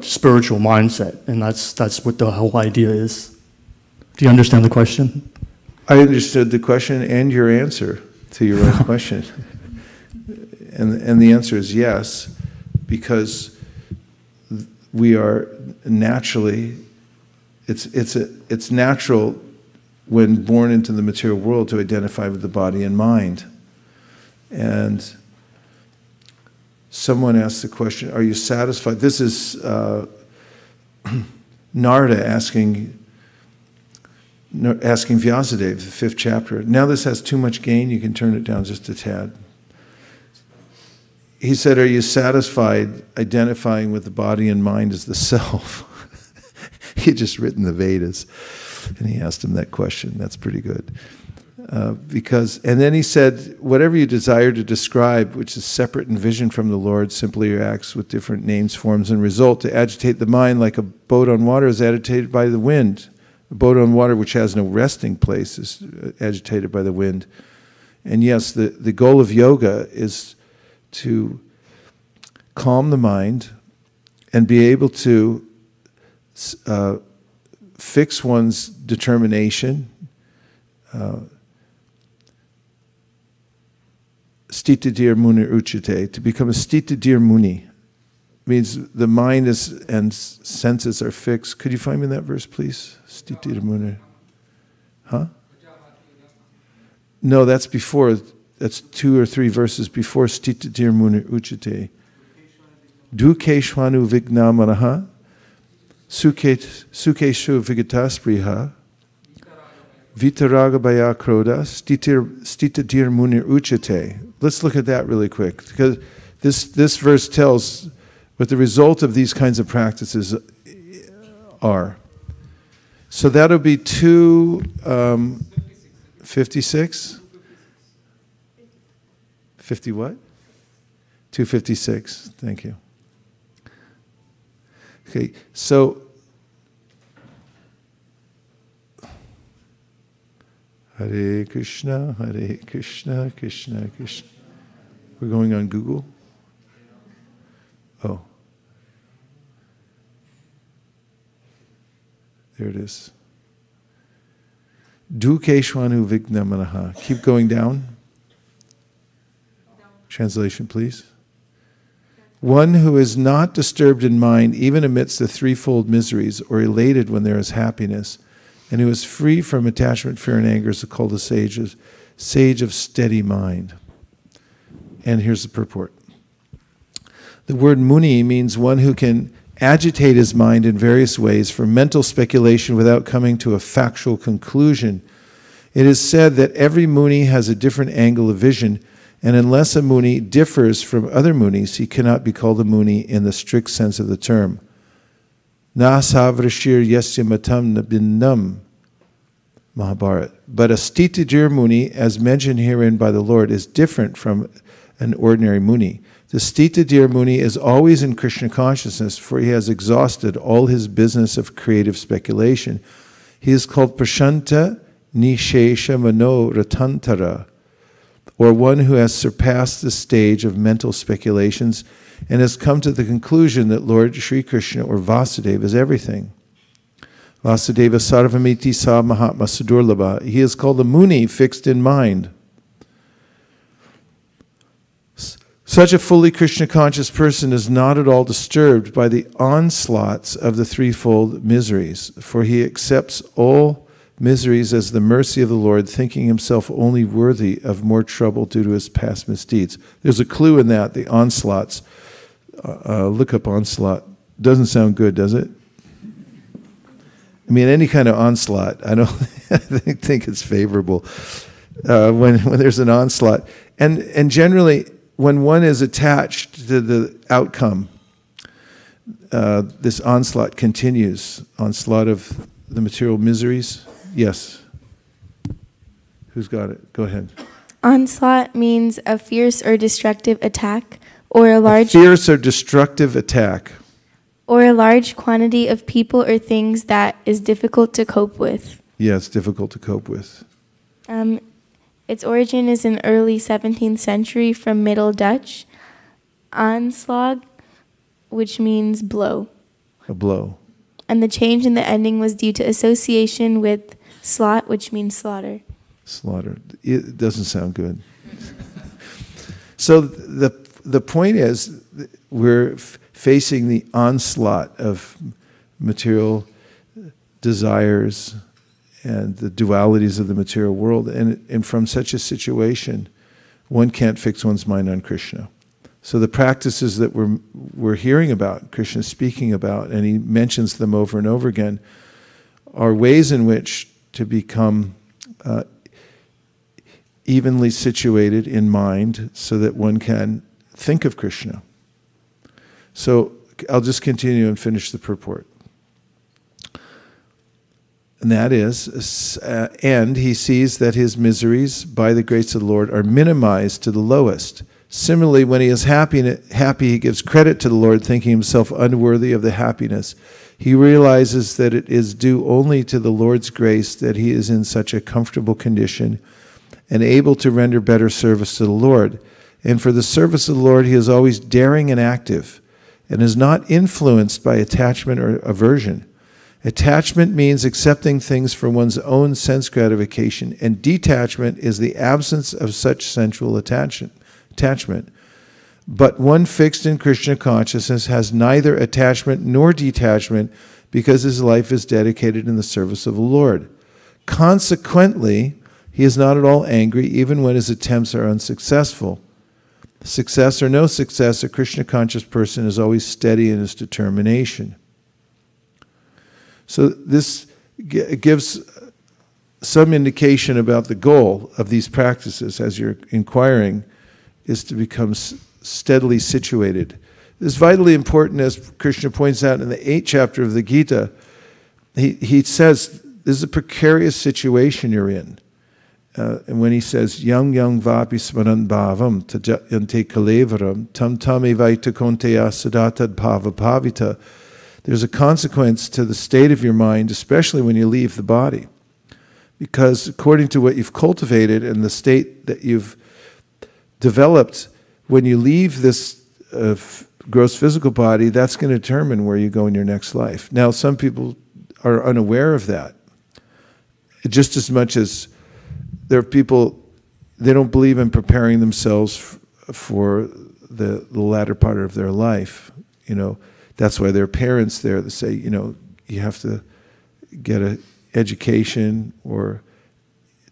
Speaker 7: spiritual mindset, and that's what the whole idea is. Do you understand the question?
Speaker 1: I understood the question and your answer to your own question. And the answer is yes, because we are naturally, it's natural when born into the material world to identify with the body and mind. And someone asked the question, are you satisfied? This is Narada asking Vyasadeva, the 5th chapter, now this has too much gain, you can turn it down just a tad. He said, are you satisfied identifying with the body and mind as the self? He had just written the Vedas, and he asked him that question. That's pretty good. And then he said, whatever you desire to describe, which is separate in vision from the Lord, simply acts with different names, forms, and result to agitate the mind like a boat on water is agitated by the wind. A boat on water which has no resting place is agitated by the wind. And yes, the goal of yoga is to calm the mind and be able to fix one's determination, Stitadir Muni Uchite, to become a Stitadir Muni. Means the mind and senses are fixed. Could you find me that verse, please? Stitadir Muni. Huh? No, that's before. That's 2 or 3 verses before Stitadir Muni Uchite. Dukeshvanu Vignamanaha, Sukeshu Vigataspriha, Vitaraga Baya Kroda, Stitadir Munir Uchate. Let's look at that really quick, because this verse tells what the result of these kinds of practices are. So that'll be 256? 50 what? 256. Thank you. Okay, so Hare Krishna, Krishna Krishna. We're going on Google? Oh. There it is. Dukeshvanu Vignamanaha. Keep going down. Translation, please. One who is not disturbed in mind even amidst the threefold miseries, or elated when there is happiness, and who is free from attachment, fear, and anger, is called a sage of steady mind. And here's the purport. The word muni means one who can agitate his mind in various ways for mental speculation without coming to a factual conclusion. It is said that every muni has a different angle of vision, and unless a muni differs from other munis, he cannot be called a muni in the strict sense of the term. Na savrashir yasya matam nabinnam, Mahabharat. But a Stitadir Muni, as mentioned herein by the Lord, is different from an ordinary Muni. The Stitadir Muni is always in Krishna consciousness, for he has exhausted all his business of creative speculation. He is called Prashanta Nishesha Mano Ratantara, or one who has surpassed the stage of mental speculations and has come to the conclusion that Lord Sri Krishna or Vasudeva is everything. Vasudeva Sarvamiti Sa Mahatma Sudurlabha. He is called a Muni fixed in mind. Such a fully Krishna conscious person is not at all disturbed by the onslaughts of the threefold miseries, for he accepts all miseries as the mercy of the Lord, thinking himself only worthy of more trouble due to his past misdeeds. There's a clue in that, the onslaughts. Look up onslaught. Doesn't sound good, does it? I mean, any kind of onslaught, I don't think it's favorable when there's an onslaught. And generally, when one is attached to the outcome, this onslaught continues. Onslaught of the material miseries. Yes. Who's got it? Go ahead.
Speaker 8: Onslaught means a fierce or destructive attack, or a
Speaker 1: fierce or destructive attack,
Speaker 8: or a large quantity of people or things that is difficult to cope with.
Speaker 1: Yeah, it's difficult to cope with.
Speaker 8: Its origin is in early 17th century from Middle Dutch. Aanslag, which means blow.
Speaker 1: A blow.
Speaker 8: And the change in the ending was due to association with slot, which means slaughter.
Speaker 1: Slaughter. It doesn't sound good. So the point is, we're facing the onslaught of material desires and the dualities of the material world. And from such a situation, one can't fix one's mind on Krishna. So the practices that we're hearing about, Krishna speaking about, and he mentions them over and over again, are ways in which to become evenly situated in mind so that one can think of Krishna. So I'll just continue and finish the purport. And that is, and he sees that his miseries, by the grace of the Lord, are minimized to the lowest. Similarly, when he is happy, he gives credit to the Lord, thinking himself unworthy of the happiness. He realizes that it is due only to the Lord's grace that he is in such a comfortable condition and able to render better service to the Lord. And for the service of the Lord, he is always daring and active, and is not influenced by attachment or aversion. Attachment means accepting things for one's own sense gratification, and detachment is the absence of such sensual attachment. But one fixed in Krishna consciousness has neither attachment nor detachment because his life is dedicated in the service of the Lord. Consequently, he is not at all angry even when his attempts are unsuccessful. Success or no success, a Krishna conscious person is always steady in his determination. So this gives some indication about the goal of these practices as you're inquiring, is to become steadily situated. This is vitally important, as Krishna points out in the 8th chapter of the Gita. He says, this is a precarious situation you're in. And when he says, yang vapi smaran bhavam tajayante kalevaram tam evaita konteya sadatad bhava bhavita. There's a consequence to the state of your mind, especially when you leave the body. Because according to what you've cultivated and the state that you've developed, when you leave this gross physical body, that's going to determine where you go in your next life. Now, some people are unaware of that. Just as much as there are people, they don't believe in preparing themselves for the latter part of their life. You know, that's why there are parents there that say, you know, you have to get an education or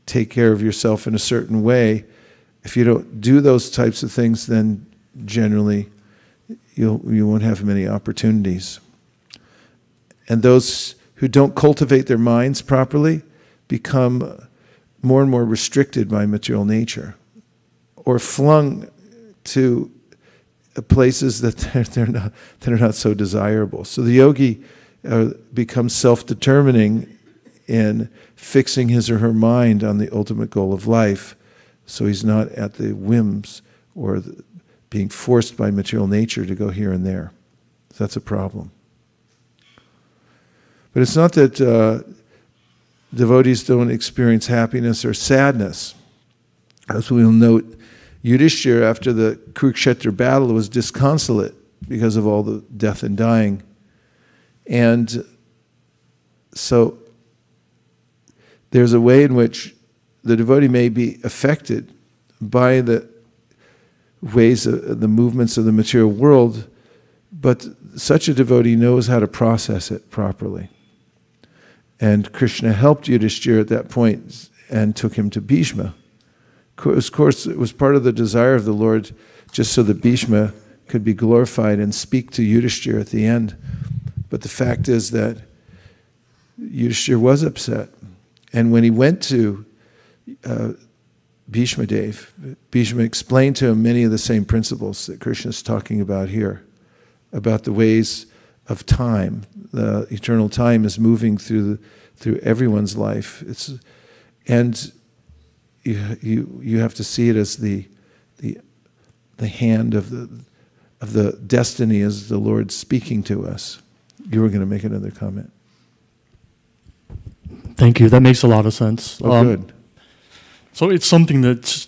Speaker 1: take care of yourself in a certain way. If you don't do those types of things, then generally you won't have many opportunities. And those who don't cultivate their minds properly become more and more restricted by material nature, or flung to places that that are not so desirable. So the yogi becomes self-determining in fixing his or her mind on the ultimate goal of life, so he's not at the whims or being forced by material nature to go here and there. So that's a problem. But it's not that devotees don't experience happiness or sadness. As we'll note, Yudhishthira, after the Kurukshetra battle, was disconsolate because of all the death and dying. And so there's a way in which the devotee may be affected by the ways of the movements of the material world, but such a devotee knows how to process it properly. And Krishna helped Yudhishthira at that point and took him to Bhishma. Of course, it was part of the desire of the Lord just so that Bhishma could be glorified and speak to Yudhishthira at the end. But the fact is that Yudhishthira was upset. And when he went to Bhishma Dev, Bhishma explained to him many of the same principles that Krishna is talking about here, about the ways of time. The eternal time is moving through everyone's life. And you have to see it as the hand of the destiny as the Lord speaking to us. You were going to make another comment.
Speaker 7: Thank you. That makes a lot of sense.
Speaker 1: Oh, good.
Speaker 7: So it's something that's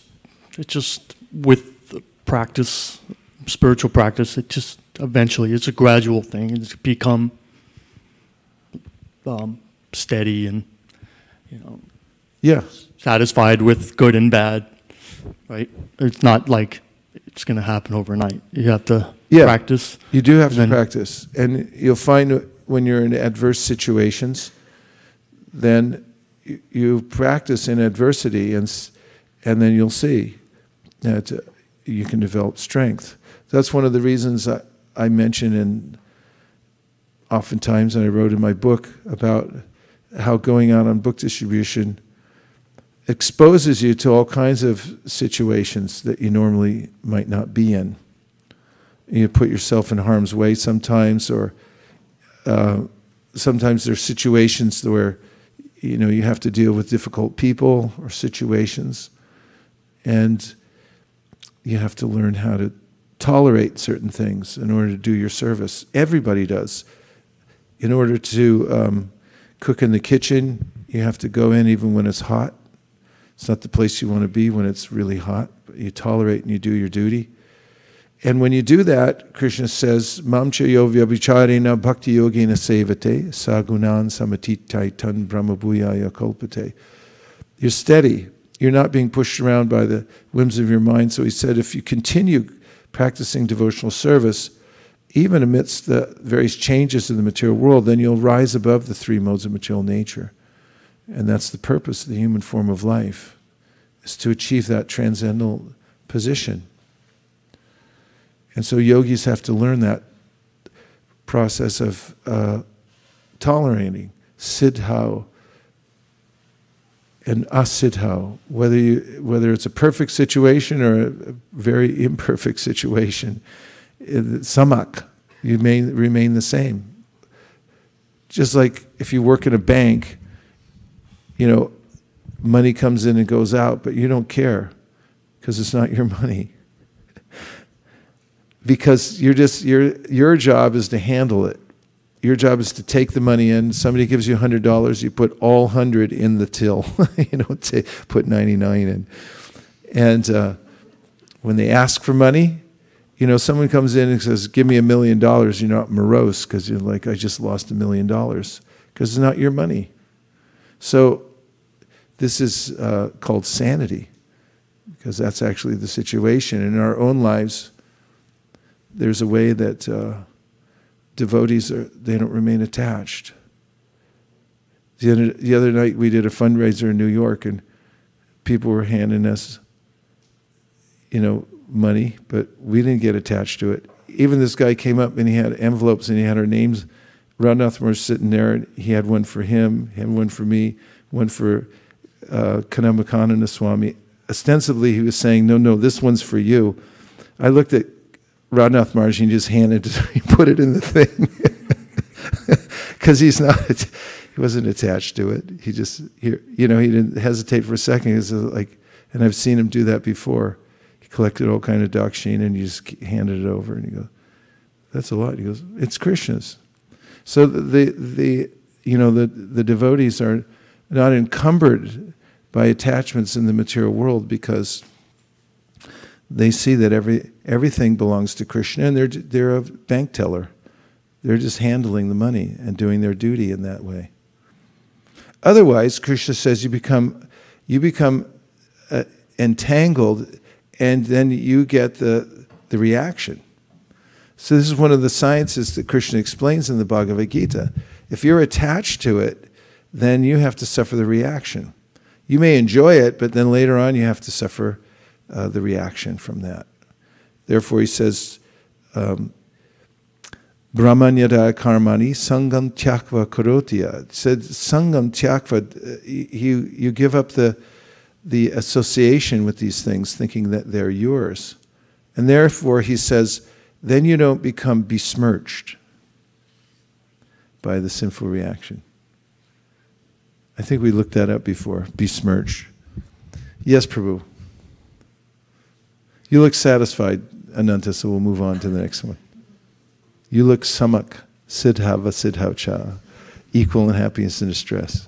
Speaker 7: just with practice, spiritual practice. It just eventually it's a gradual thing. It's become steady and satisfied with good and bad. Right? It's not like it's going to happen overnight. You have to practice.
Speaker 1: You do have to practice, and you'll find when you're in adverse situations, then you practice in adversity, and then you'll see that you can develop strength. That's one of the reasons I mention, and oftentimes, and I wrote in my book about how going out on book distribution exposes you to all kinds of situations that you normally might not be in. You put yourself in harm's way sometimes, or sometimes there's situations where you have to deal with difficult people or situations, and you have to learn how to tolerate certain things in order to do your service. Everybody does. In order to cook in the kitchen, you have to go in even when it's hot. It's not the place you want to be when it's really hot, but you tolerate and you do your duty. And when you do that, Krishna says, Mamcha yo vyabhicharena bhakti yogena sevate sagunan samatitai tan brahmabhuyaya kalpate. You're steady. You're not being pushed around by the whims of your mind. So he said, if you continue practicing devotional service, even amidst the various changes in the material world, then you'll rise above the three modes of material nature. And that's the purpose of the human form of life, is to achieve that transcendental position. And so yogis have to learn that process of tolerating siddhau and asiddhau, whether it's a perfect situation or a very imperfect situation. Samak, you may remain the same. Just like if you work in a bank, money comes in and goes out, but you don't care because it's not your money. Because your job is to handle it. Your job is to take the money in. Somebody gives you $100, you put all 100 in the till. You don't put 99 in. And when they ask for money, someone comes in and says, give me $1 million. You're not morose because you're like, I just lost $1 million. Because it's not your money. So this is called sanity, because that's actually the situation. In our own lives, there's a way that devotees they don't remain attached. The other night we did a fundraiser in New York, and people were handing us, money, but we didn't get attached to it. Even this guy came up and he had envelopes and he had our names. Radhanath was sitting there, and he had one for him, one for me, one for Kanamakanana Swami. Ostensibly he was saying, no, this one's for you. I looked at Radhanath Maharaj, and he just handed it, he put it in the thing. Because he wasn't attached to it. He just, he didn't hesitate for a second. He was like, and I've seen him do that before. He collected all kind of dakshina and he just handed it over, and he goes, that's a lot. He goes, it's Krishna's. So the devotees are not encumbered by attachments in the material world, because they see that everything belongs to Krishna, and they're a bank teller. They're just handling the money and doing their duty in that way. Otherwise, Krishna says you become entangled, and then you get the reaction. So this is one of the sciences that Krishna explains in the Bhagavad Gita. If you're attached to it, then you have to suffer the reaction. You may enjoy it, but then later on you have to suffer the reaction from that. Therefore he says, Brahmanyada karmani sangam tyakva karotya. It said sangam tyakva, you give up the association with these things, thinking that they're yours. And therefore he says, then you don't become besmirched by the sinful reaction. I think we looked that up before, besmirched. Yes, Prabhu. You look satisfied, Ananta, so we'll move on to the next one. You look samak, siddhava siddhaucha, equal in happiness and distress.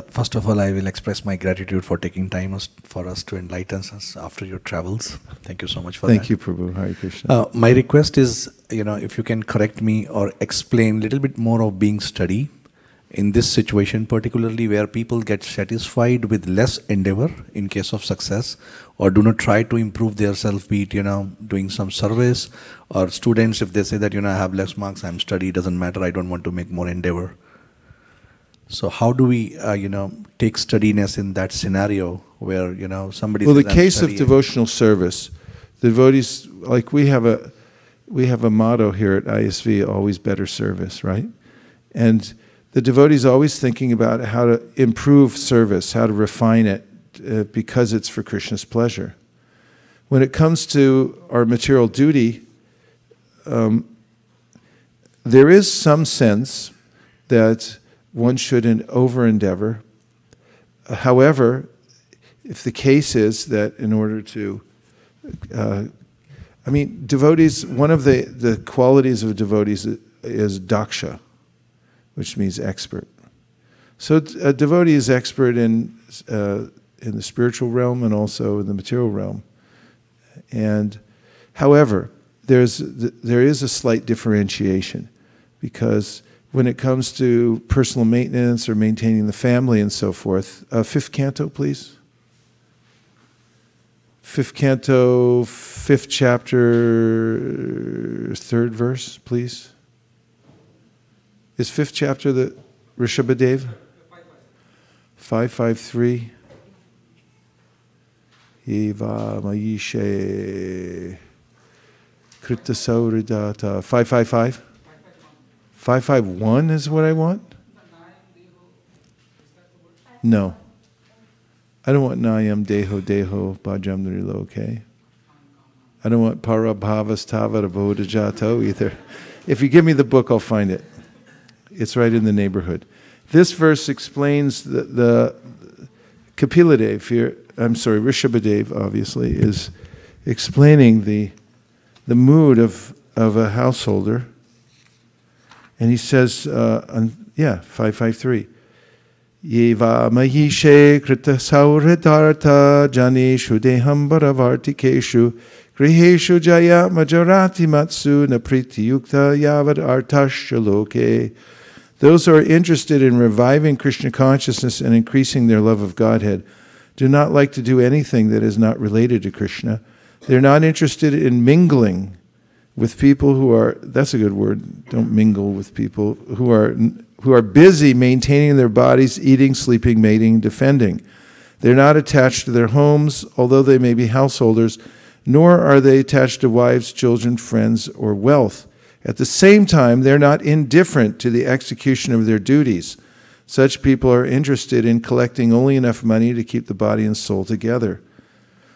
Speaker 9: First of all, I will express my gratitude for taking time for us to enlighten us after your travels. Thank you so much for that.
Speaker 1: Thank you, Prabhu. Hare Krishna.
Speaker 9: My request is, if you can correct me or explain a little bit more of being steady in this situation, particularly where people get satisfied with less endeavor in case of success, or do not try to improve their self, be it, doing some service, or students, if they say that, I have less marks, I'm study, doesn't matter, I don't want to make more endeavor. So how do we, take steadiness in that scenario where, somebody...
Speaker 1: Well, the case of devotional service, The devotees, like we have a motto here at ISV, always better service, right? And the devotee's always thinking about how to improve service, how to refine it, because it's for Krishna's pleasure. When it comes to our material duty, there is some sense that one shouldn't over-endeavor. However, if the case is that in order to, devotees, one of the qualities of devotees is daksha, which means expert. So a devotee is expert in the spiritual realm and also in the material realm. And however, there is a slight differentiation, because when it comes to personal maintenance or maintaining the family and so forth, fifth canto, please. Fifth canto, 5th chapter, 3rd verse, please. Is 5th chapter the Rishabhadev? 553. Eva Mayishe Krita Sauridata. 555? 551 is what I want? No. I don't want Nayam Deho Deho Bhajam Nriloke. I don't want Parabhavas Tavara Bodhajato either. If you give me the book, I'll find it. It's right in the neighborhood. This verse explains the Kapiladev here, Rishabhadev obviously, is explaining the mood of a householder. And he says, 553, Yeva Mahishe Krita Sauridharta Janeshu Deham Bharavartikeshu Griheshu Jaya Majarati Matsu Napriti Yukta Yavad Artashaloke. Those who are interested in reviving Krishna consciousness and increasing their love of Godhead do not like to do anything that is not related to Krishna. They're not interested in mingling with people who are, that's a good word, don't mingle with people who are busy maintaining their bodies, eating, sleeping, mating, defending. They're not attached to their homes, although they may be householders, nor are they attached to wives, children, friends, or wealth. At the same time, they're not indifferent to the execution of their duties. Such people are interested in collecting only enough money to keep the body and soul together.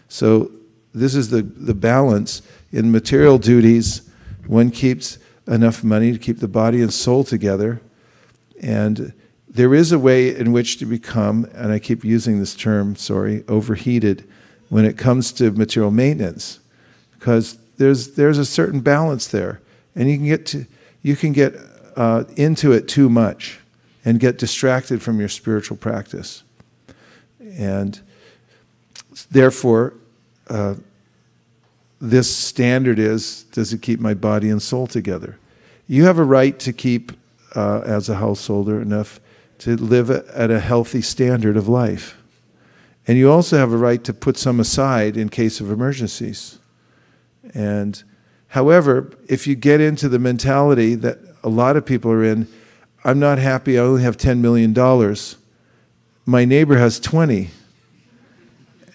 Speaker 1: So this is the balance. In material duties, one keeps enough money to keep the body and soul together. And there is a way in which to become, and I keep using this term, overheated when it comes to material maintenance, because there's a certain balance there, and you can get into it too much and get distracted from your spiritual practice, and therefore this standard is, does it keep my body and soul together? You have a right to keep, as a householder, enough to live at a healthy standard of life. And you also have a right to put some aside in case of emergencies. And however, if you get into the mentality that a lot of people are in, I'm not happy, I only have $10 million. My neighbor has 20.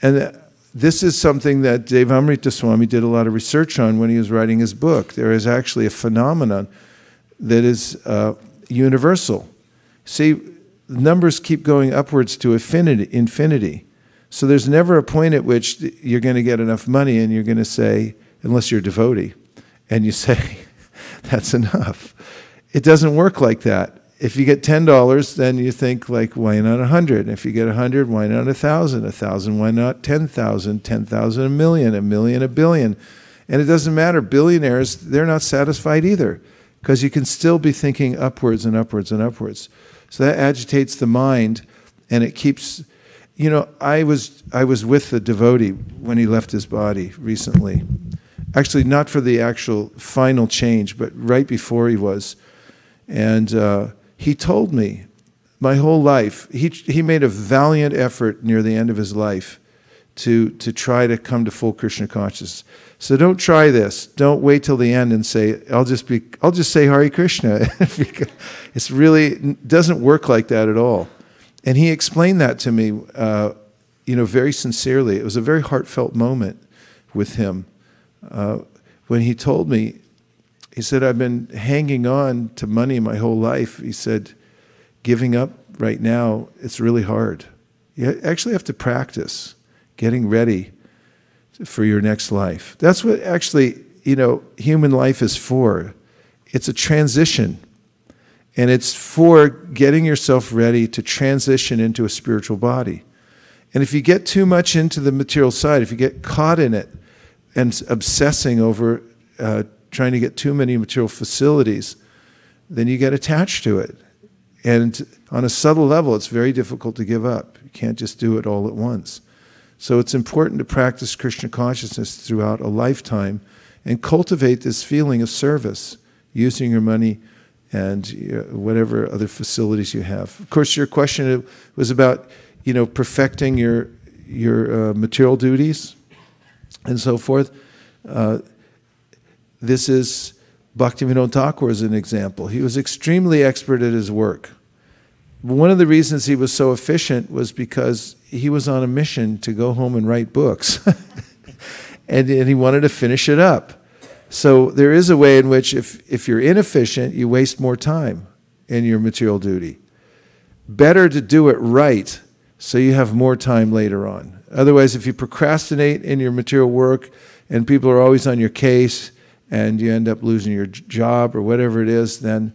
Speaker 1: And this is something that Devamrita Swami did a lot of research on when he was writing his book. There is actually a phenomenon that is universal. See, numbers keep going upwards to infinity. So there's never a point at which you're going to get enough money and you're going to say, unless you're a devotee, and you say, that's enough. It doesn't work like that. If you get $10, then you think, like, why not 100? If you get 100, why not 1,000? 1,000, why not 10,000? 10,000, a million, a billion. And it doesn't matter. Billionaires, they're not satisfied either, because you can still be thinking upwards and upwards and upwards. So that agitates the mind, and it keeps, I was with the devotee when he left his body recently. Actually, not for the actual final change, but right before he was. And he told me my whole life, he made a valiant effort near the end of his life to try to come to full Krishna consciousness. So don't try this. Don't wait till the end and say, I'll just say Hare Krishna. It's really doesn't work like that at all. And he explained that to me, very sincerely. It was a very heartfelt moment with him, when he told me, he said, I've been hanging on to money my whole life. He said, giving up right now, it's really hard. You actually have to practice getting ready for your next life. That's what actually, human life is for. It's a transition. And it's for getting yourself ready to transition into a spiritual body. And if you get too much into the material side, if you get caught in it and obsessing over trying to get too many material facilities, then you get attached to it. And on a subtle level, it's very difficult to give up. You can't just do it all at once. So it's important to practice Krishna consciousness throughout a lifetime and cultivate this feeling of service, using your money and whatever other facilities you have. Of course, your question was about, perfecting your material duties and so forth. This is Bhaktivinoda Thakur as an example. He was extremely expert at his work. One of the reasons he was so efficient was because he was on a mission to go home and write books. and he wanted to finish it up. So there is a way in which if you're inefficient, you waste more time in your material duty. Better to do it right so you have more time later on. Otherwise, if you procrastinate in your material work and people are always on your case and you end up losing your job or whatever it is, then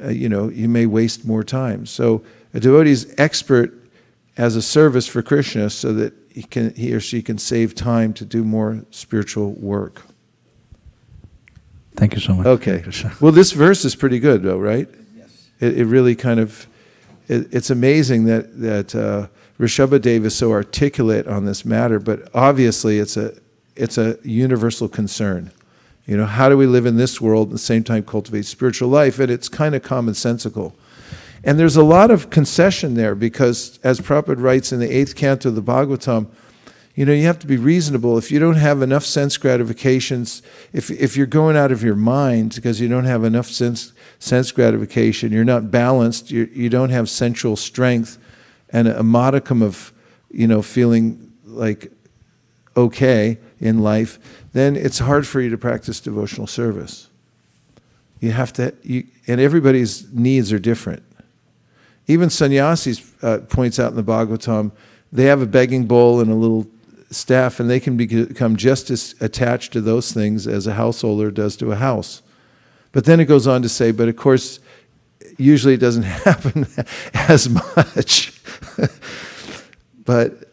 Speaker 1: you may waste more time. So a devotee is expert as a service for Krishna so that he or she can save time to do more spiritual work.
Speaker 9: Thank you so much.
Speaker 1: Okay. Well, this verse is pretty good, though, right? Yes. It really kind of, it's amazing that Rishabhadev is so articulate on this matter, but obviously it's a universal concern. How do we live in this world and at the same time cultivate spiritual life? And it's kind of commonsensical. And there's a lot of concession there because, as Prabhupada writes in the 8th canto of the Bhagavatam, you have to be reasonable. If you don't have enough sense gratifications, if you're going out of your mind because you don't have enough sense gratification, you're not balanced, you don't have sensual strength and a modicum of, feeling like okay in life, then it's hard for you to practice devotional service. You have to, and everybody's needs are different. Even sannyasis points out in the Bhagavatam, they have a begging bowl and a little staff, and they can become just as attached to those things as a householder does to a house. But then it goes on to say, but of course, usually it doesn't happen as much. But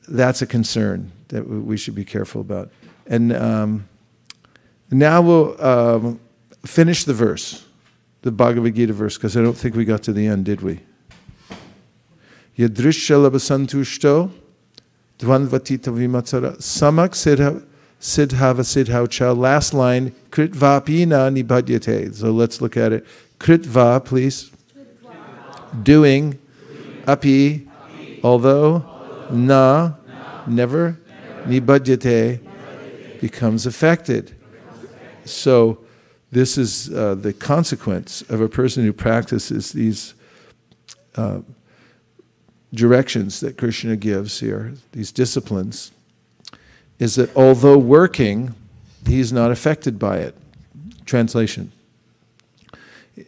Speaker 1: that's a concern that we should be careful about. And now we'll finish the verse, the Bhagavad Gita verse, because I don't think we got to the end, did we? Yadrishya labasantushto dvanvatita vimatsara samak siddhava siddhaucha. Last line, kritvapina nibhadyate. So let's look at it. Kritva, please. Doing. Api, although. Na, never. Nibhadyate, becomes affected. So this is the consequence of a person who practices these directions that Krishna gives here, these disciplines, is that although working, he's not affected by it. Translation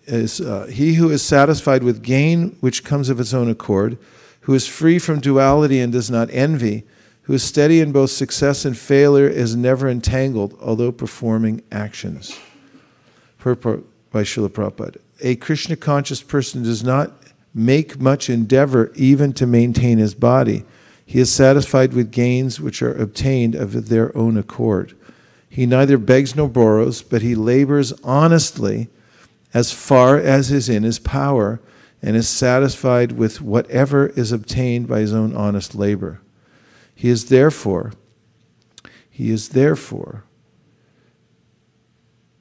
Speaker 1: is, he who is satisfied with gain which comes of its own accord, who is free from duality and does not envy, who is steady in both success and failure, is never entangled, although performing actions. Purport by Srila Prabhupada. A Krishna-conscious person does not make much endeavor even to maintain his body. He is satisfied with gains which are obtained of their own accord. He neither begs nor borrows, but he labors honestly as far as is in his power, and is satisfied with whatever is obtained by his own honest labor. He is therefore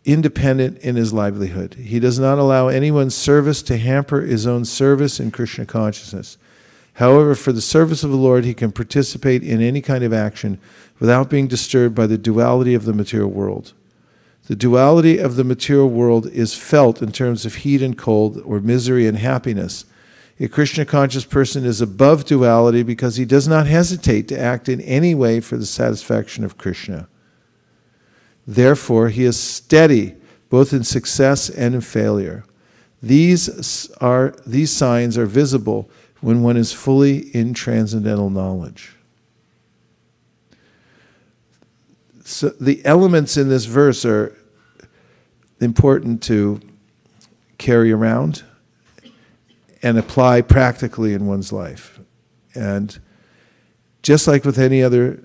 Speaker 1: independent in his livelihood. He does not allow anyone's service to hamper his own service in Krishna consciousness. However, for the service of the Lord, he can participate in any kind of action without being disturbed by the duality of the material world. The duality of the material world is felt in terms of heat and cold, or misery and happiness. A Krishna-conscious person is above duality because he does not hesitate to act in any way for the satisfaction of Krishna. Therefore, he is steady, both in success and in failure. These signs are visible when one is fully in transcendental knowledge. So the elements in this verse are important to carry around and apply practically in one's life. And just like with any other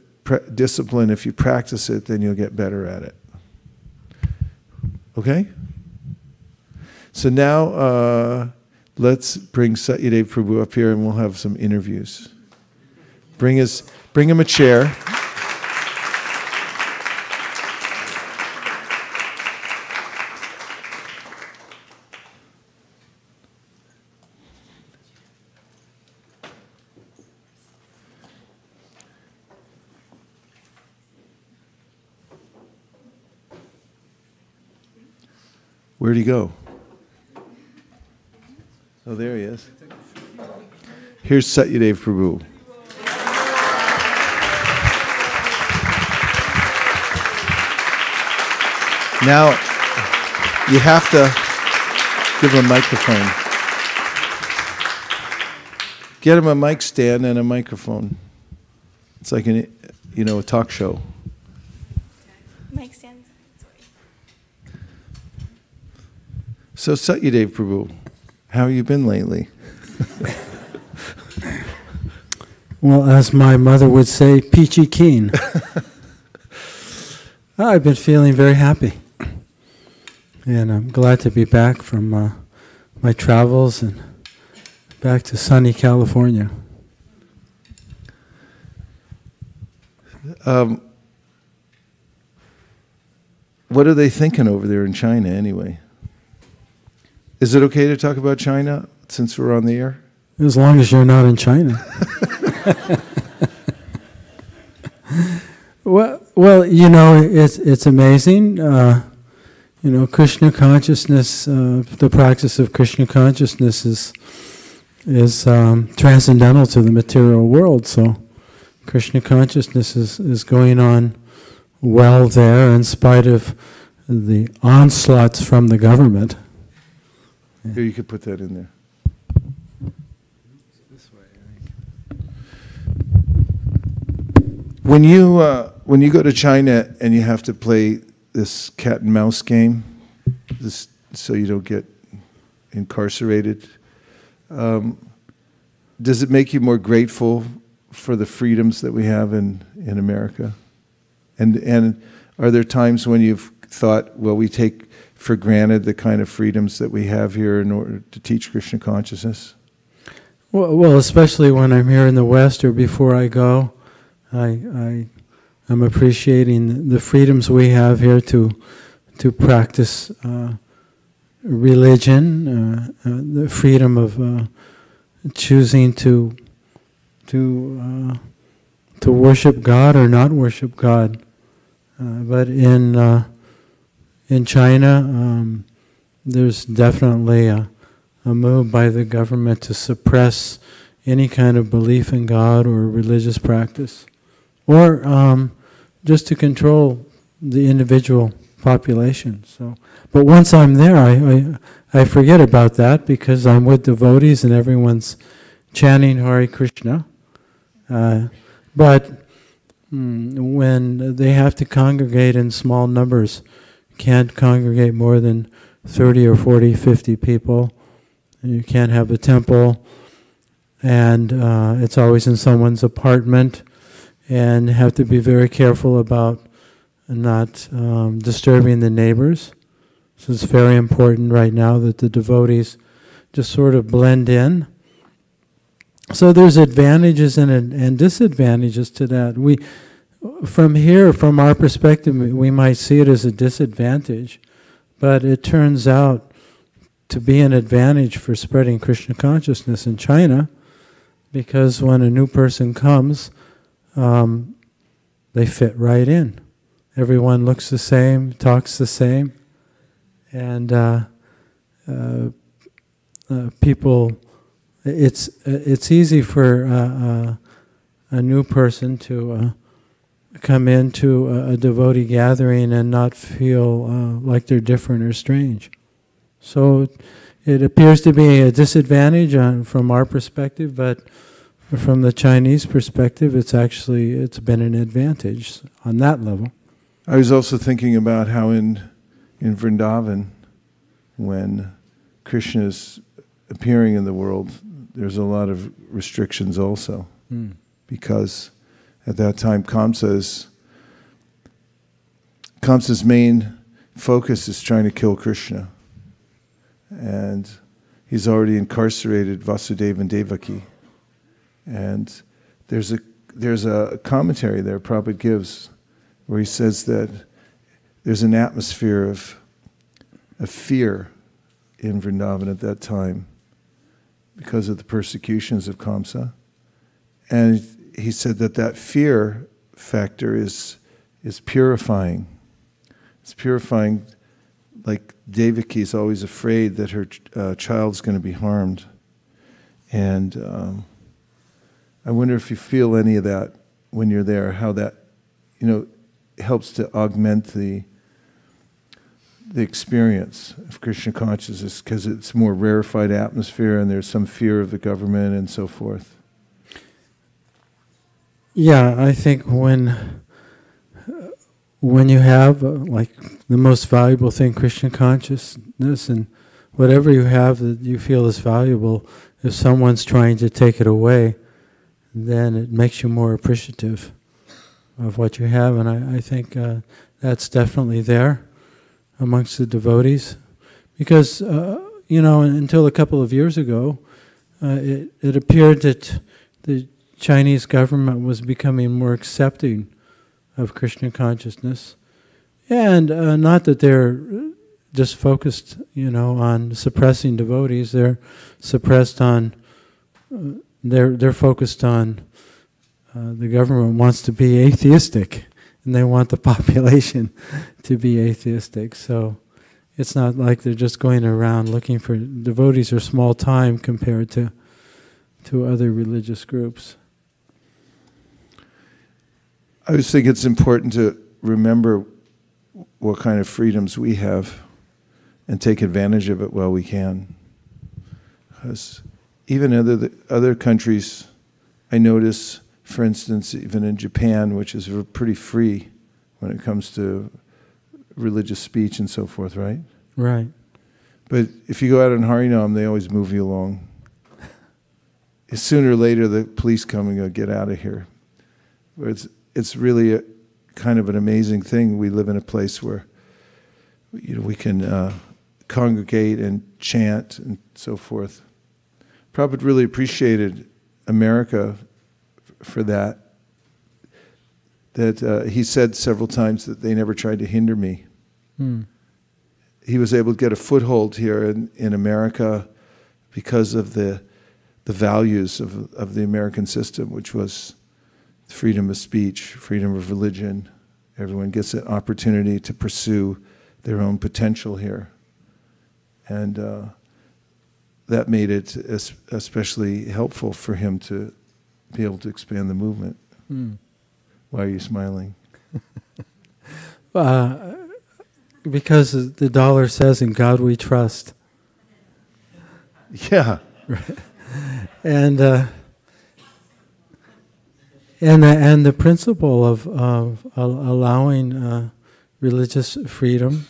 Speaker 1: discipline, if you practice it, then you'll get better at it. Okay? So now let's bring Satyadev Prabhu up here and we'll have some interviews. Bring him a chair. Where'd he go? Oh, there he is. Here's Satyadev Prabhu. Now, you have to give him a microphone. Get him a mic stand and a microphone. It's like a talk show.
Speaker 8: Mic stand.
Speaker 1: So Satyadev Prabhu, how have you been lately?
Speaker 10: Well, as my mother would say, peachy keen. I've been feeling very happy. And I'm glad to be back from my travels and back to sunny California.
Speaker 1: What are they thinking over there in China anyway? Is it okay to talk about China since we're on the air?
Speaker 10: As long as you're not in China. Well, it's amazing. Krishna consciousness, the practice of Krishna consciousness is transcendental to the material world. So Krishna consciousness is going on well there in spite of the onslaughts from the government.
Speaker 1: Here, you could put that in there. When you go to China and you have to play this cat and mouse game, so you don't get incarcerated, does it make you more grateful for the freedoms that we have in America? And are there times when you've thought, well, we take for granted the kind of freedoms that we have here in order to teach Krishna consciousness?
Speaker 10: Well, especially when I'm here in the West or before I go, I'm appreciating the freedoms we have here to practice religion, the freedom of choosing to worship God or not worship God. But in China, there's definitely a move by the government to suppress any kind of belief in God or religious practice, or just to control the individual population. So, but once I'm there, I forget about that because I'm with devotees and everyone's chanting Hare Krishna. But when they have to congregate in small numbers, can't congregate more than 30 or 40, 50 people. You can't have a temple, and it's always in someone's apartment, and have to be very careful about not disturbing the neighbors. So it's very important right now that the devotees just sort of blend in. So there's advantages and disadvantages to that. From here, from our perspective, we might see it as a disadvantage, but it turns out to be an advantage for spreading Krishna consciousness in China, because when a new person comes, they fit right in. Everyone looks the same, talks the same, and people. It's easy for a new person to come into a devotee gathering and not feel like they're different or strange. So it appears to be a disadvantage from our perspective, but from the Chinese perspective, it's been an advantage on that level.
Speaker 1: I was also thinking about how in Vrindavan, when Krishna is appearing in the world, there's a lot of restrictions also, because at that time Kamsa's main focus is trying to kill Krishna, and he's already incarcerated Vasudeva and Devaki, and there's a commentary there Prabhupada gives where he says that there's an atmosphere of fear in Vrindavan at that time because of the persecutions of Kamsa. And he said that fear factor is purifying. It's purifying, like Devaki is always afraid that her child's going to be harmed. And I wonder if you feel any of that when you're there, how that, helps to augment the experience of Krishna consciousness, because it's more rarefied atmosphere and there's some fear of the government and so forth.
Speaker 10: Yeah, I think when you have like the most valuable thing, Krishna consciousness, and whatever you have that you feel is valuable, if someone's trying to take it away, then it makes you more appreciative of what you have, and I think that's definitely there amongst the devotees, because until a couple of years ago, it appeared that the Chinese government was becoming more accepting of Krishna consciousness, and not that they're just focused, on suppressing devotees. They're suppressed on. They're focused on. The government wants to be atheistic, and they want the population to be atheistic. So it's not like they're just going around looking for devotees or small time compared to other religious groups.
Speaker 1: I just think it's important to remember what kind of freedoms we have and take advantage of it while we can. Because even other countries, I notice, for instance, even in Japan, which is pretty free when it comes to religious speech and so forth, right?
Speaker 10: Right.
Speaker 1: But if you go out on Harinam, they always move you along. Sooner or later, the police come and go, get out of here. It's really a kind of an amazing thing. We live in a place where we can congregate and chant and so forth. Prabhupada really appreciated America for that he said several times that they never tried to hinder me. He was able to get a foothold here in America because of the values of the American system, which was freedom of speech, freedom of religion. Everyone gets an opportunity to pursue their own potential here. And that made it especially helpful for him to be able to expand the movement. Why are you smiling?
Speaker 10: Because the dollar says, "In God we trust."
Speaker 1: Yeah.
Speaker 10: And the principle of allowing religious freedom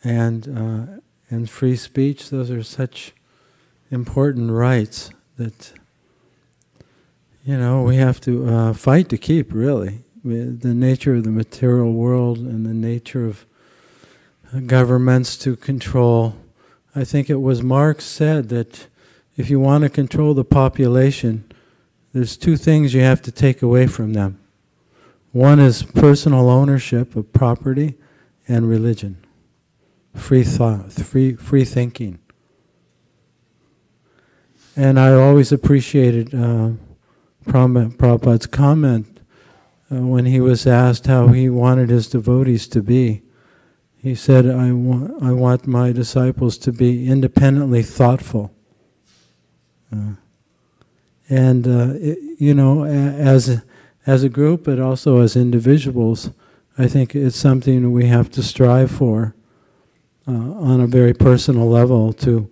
Speaker 10: and free speech, those are such important rights that we have to fight to keep, really. The nature of the material world and the nature of governments to control. I think it was Marx said that if you want to control the population, there's two things you have to take away from them. One is personal ownership of property and religion. Free thought, free thinking. And I always appreciated Prabhupada's comment when he was asked how he wanted his devotees to be. He said, I want my disciples to be independently thoughtful. as a group, but also as individuals, I think it's something we have to strive for on a very personal level to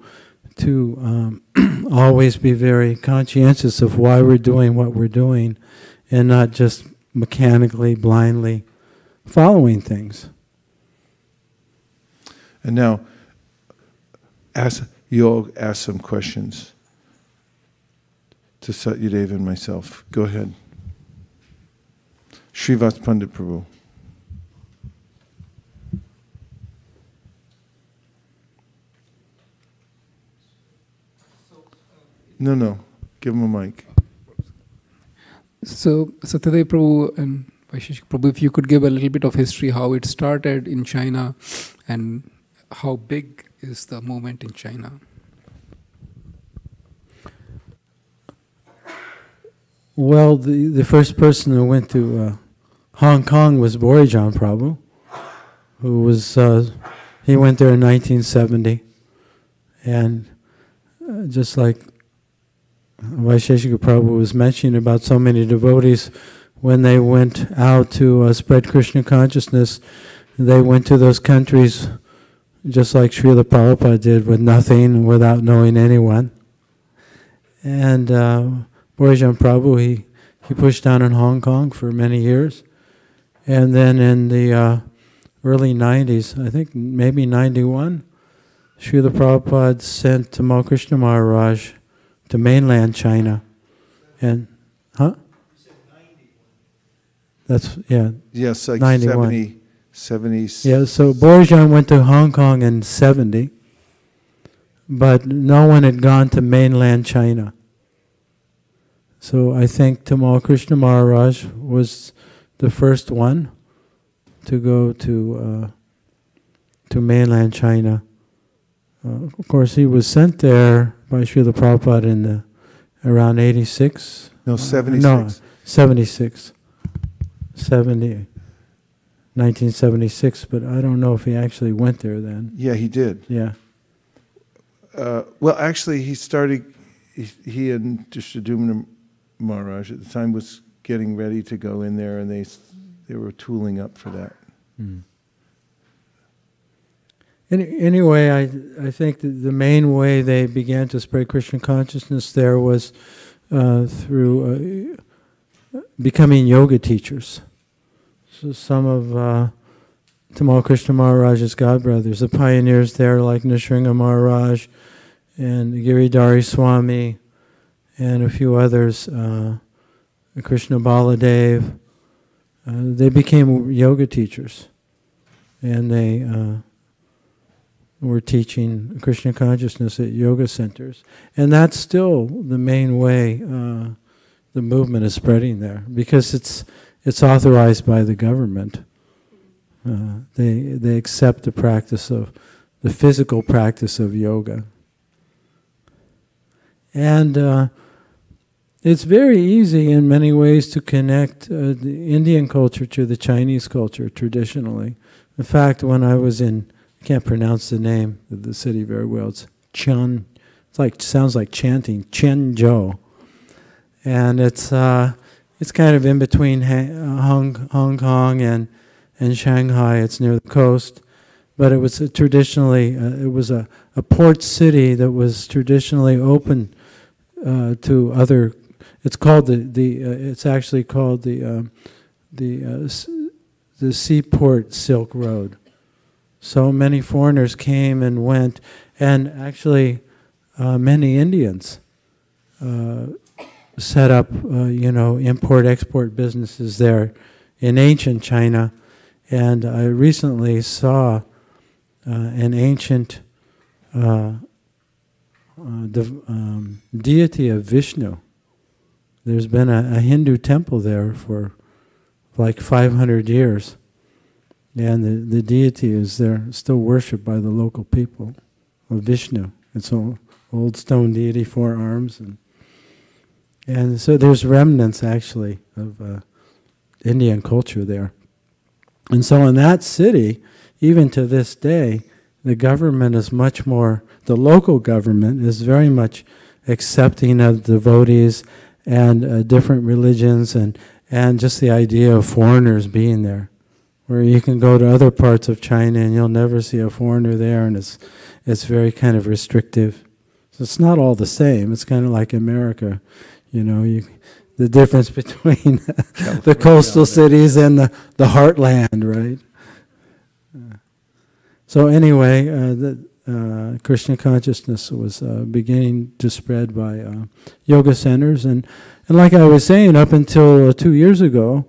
Speaker 10: always be very conscientious of why we're doing what we're doing and not just mechanically, blindly following things.
Speaker 1: And now, you'll ask some questions to Satyadeva and myself. Go ahead. Srivas Pandit Prabhu. No. Give him a mic.
Speaker 11: So, Satyadeva Prabhu and Vaisheshika Prabhu, if you could give a little bit of history, how it started in China and how big is the movement in China?
Speaker 10: Well, the first person who went to Hong Kong was Borijan Prabhu, who was, he went there in 1970. And just like Vaisheshika Prabhu was mentioning about so many devotees, when they went out to spread Krishna consciousness, they went to those countries just like Srila Prabhupada did, with nothing, without knowing anyone. And Borijan Prabhu, he pushed down in Hong Kong for many years. And then in the early 90s, I think maybe 91, Srila Prabhupada sent Tamal Krishna Maharaj to mainland China. And, That's, yeah.
Speaker 1: Yes, like
Speaker 10: 91.
Speaker 1: 70s.
Speaker 10: Yeah, so Borijan went to Hong Kong in 70, but no one had gone to mainland China. So I think Tamal Krishna Maharaj was the first one to go to mainland China. Of course, he was sent there by Srila Prabhupada in around 86.
Speaker 1: No, 76.
Speaker 10: No, 76. 1976, but I don't know if he actually went there then.
Speaker 1: Yeah, he did.
Speaker 10: Yeah.
Speaker 1: Well, actually, he started, he and Drishtadyumna Maharaj at the time was getting ready to go in there, and they were tooling up for that.
Speaker 10: Anyway, I think that the main way they began to spread Krishna consciousness there was through becoming yoga teachers. So some of Tamal Krishna Maharaj's godbrothers, the pioneers there like Nrsimha Maharaj and Giridhari Swami and a few others, Krishna Baladev, they became yoga teachers. And they were teaching Krishna consciousness at yoga centers. And that's still the main way the movement is spreading there, because it's authorized by the government. They accept the practice of the physical practice of yoga. And it's very easy in many ways to connect the Indian culture to the Chinese culture traditionally. In fact, when I was in, I can't pronounce the name of the city very well, it's Chun, sounds like chanting, Chenzhou. And it's kind of in between Hong Kong and Shanghai. It's near the coast, but it was traditionally it was a port city that was traditionally open to other. It's called it's actually called the Seaport Silk Road. So many foreigners came and went, and actually many Indians set up, import-export businesses there in ancient China. And I recently saw an ancient deity of Vishnu. There's been a Hindu temple there for like 500 years. And the deity is there, still worshipped by the local people, of Vishnu. It's an old stone deity, 4 arms. And so there's remnants, actually, of Indian culture there. And so in that city, even to this day, the government is much more, the local government is very much accepting of devotees and different religions, and and just the idea of foreigners being there, where you can go to other parts of China and you'll never see a foreigner there, and it's very kind of restrictive. So it's not all the same. It's kind of like America, you know, the difference between the coastal cities and the heartland, right? So anyway, Krishna consciousness was beginning to spread by yoga centers, and like I was saying, up until 2 years ago,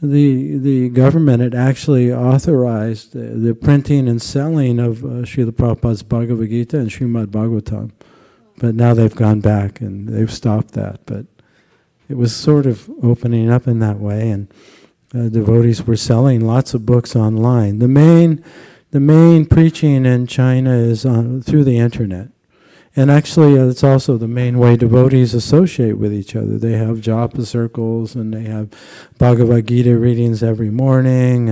Speaker 10: the government had actually authorized the printing and selling of Srila Prabhupada's Bhagavad Gita and Srimad Bhagavatam, but now they've gone back and they've stopped that. But it was sort of opening up in that way, and devotees were selling lots of books online. The main preaching in China is through the internet. And actually, it's also the main way devotees associate with each other. They have japa circles, and they have Bhagavad Gita readings every morning,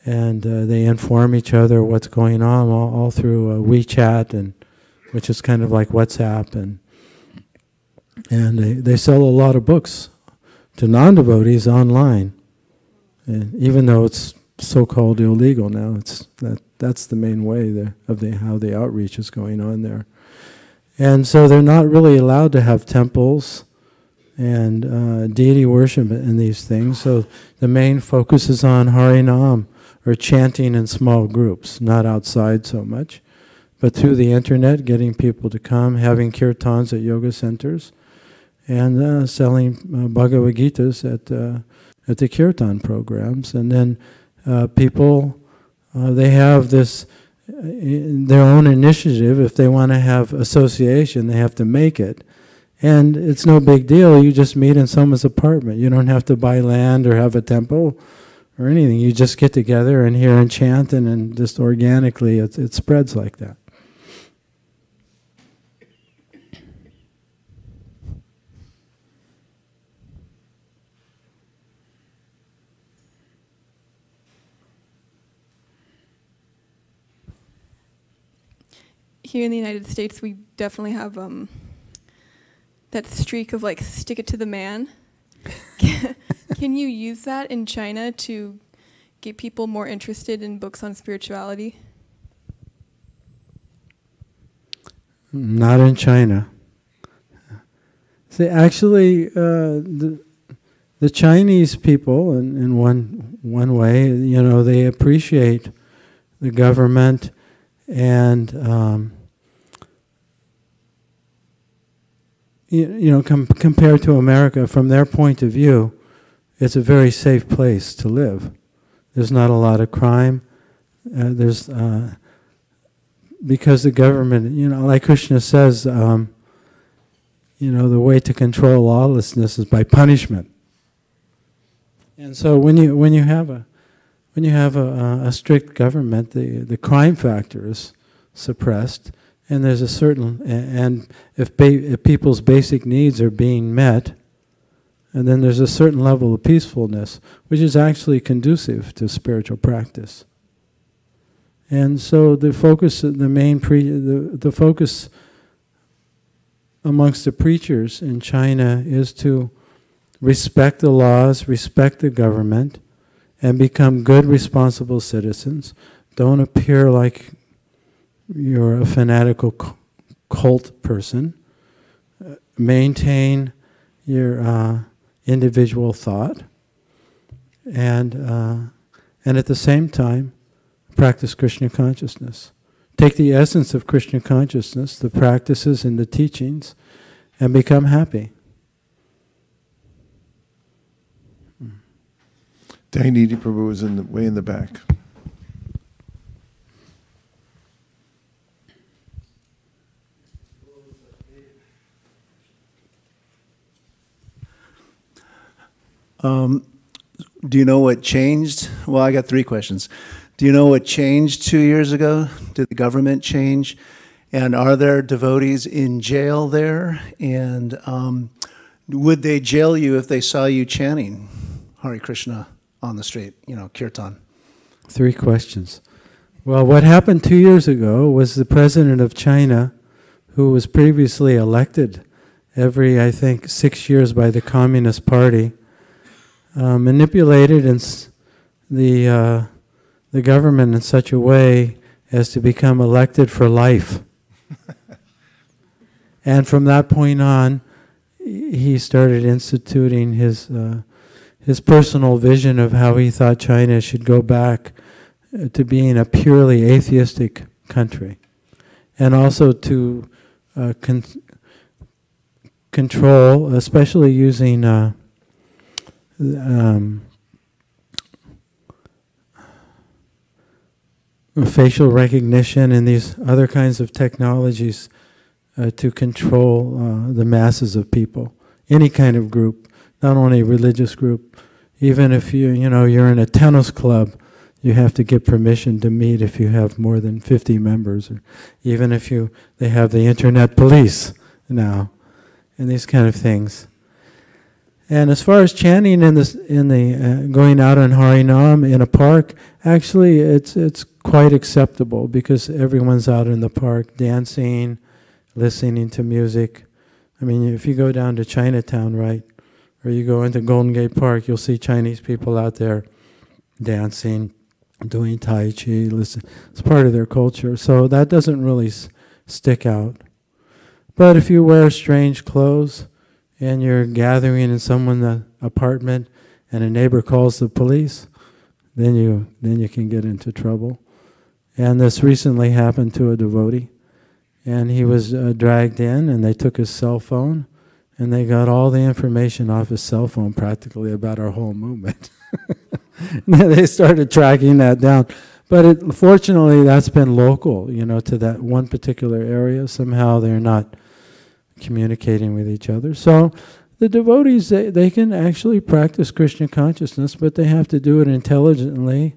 Speaker 10: and they inform each other what's going on all through WeChat, and which is kind of like WhatsApp, and they sell a lot of books to non-devotees online, and even though it's so-called illegal now, that's the main way how the outreach is going on there. And so they're not really allowed to have temples and deity worship and these things. So the main focus is on Harinam, or chanting in small groups, not outside so much, but through the internet, getting people to come, having kirtans at yoga centers, and selling Bhagavad Gitas at the kirtan programs. And then people, they have this their own initiative. If they want to have association, they have to make it. And it's no big deal. You just meet in someone's apartment. You don't have to buy land or have a temple or anything. You just get together and hear and chant, and then just organically it spreads like that.
Speaker 5: Here in the United States, we definitely have that streak of like stick it to the man. Can you use that in China to get people more interested in books on spirituality?
Speaker 10: Not in China. See, actually, the Chinese people, in one way, you know, they appreciate the government, and compared to America, from their point of view, it's a very safe place to live. There's not a lot of crime. Because the government, like Krishna says, the way to control lawlessness is by punishment. And so when you have a strict government, the crime factor is suppressed. And there's a certain, and if people's basic needs are being met, and then there's a certain level of peacefulness, which is actually conducive to spiritual practice. And so the focus, the focus amongst the preachers in China is to respect the laws, respect the government, and become good, responsible citizens. Don't appear like you're a fanatical cult person. Maintain your individual thought, and at the same time, practice Krishna consciousness. Take the essence of Krishna consciousness, the practices and the teachings, and become happy.
Speaker 1: Dainiti Prabhu is way in the back.
Speaker 12: Do you know what changed? Well, I got 3 questions. Do you know what changed 2 years ago? Did the government change? And are there devotees in jail there? And would they jail you if they saw you chanting Hare Krishna on the street, kirtan?
Speaker 10: 3 questions. Well, what happened 2 years ago was the president of China, who was previously elected every, I think, 6 years by the Communist Party, manipulated the government in such a way as to become elected for life. And from that point on, he started instituting his personal vision of how he thought China should go back to being a purely atheistic country, and also to control, especially using facial recognition and these other kinds of technologies to control the masses of people, any kind of group, not only a religious group. Even if you're in a tennis club, you have to get permission to meet if you have more than 50 members, or even if they have the internet police now, and these kind of things. And as far as chanting going out on Harinam in a park, actually it's quite acceptable because everyone's out in the park dancing, listening to music. I mean, if you go down to Chinatown, right, or you go into Golden Gate Park, you'll see Chinese people out there dancing, doing Tai Chi, listen. It's part of their culture. So that doesn't really stick out. But if you wear strange clothes and you're gathering in someone's apartment and a neighbor calls the police, then you can get into trouble. And this recently happened to a devotee. And he was dragged in, and they took his cell phone, and they got all the information off his cell phone practically about our whole movement. They started tracking that down. But fortunately, that's been local, to that one particular area. Somehow they're not communicating with each other. So the devotees, they can actually practice Krishna consciousness, but they have to do it intelligently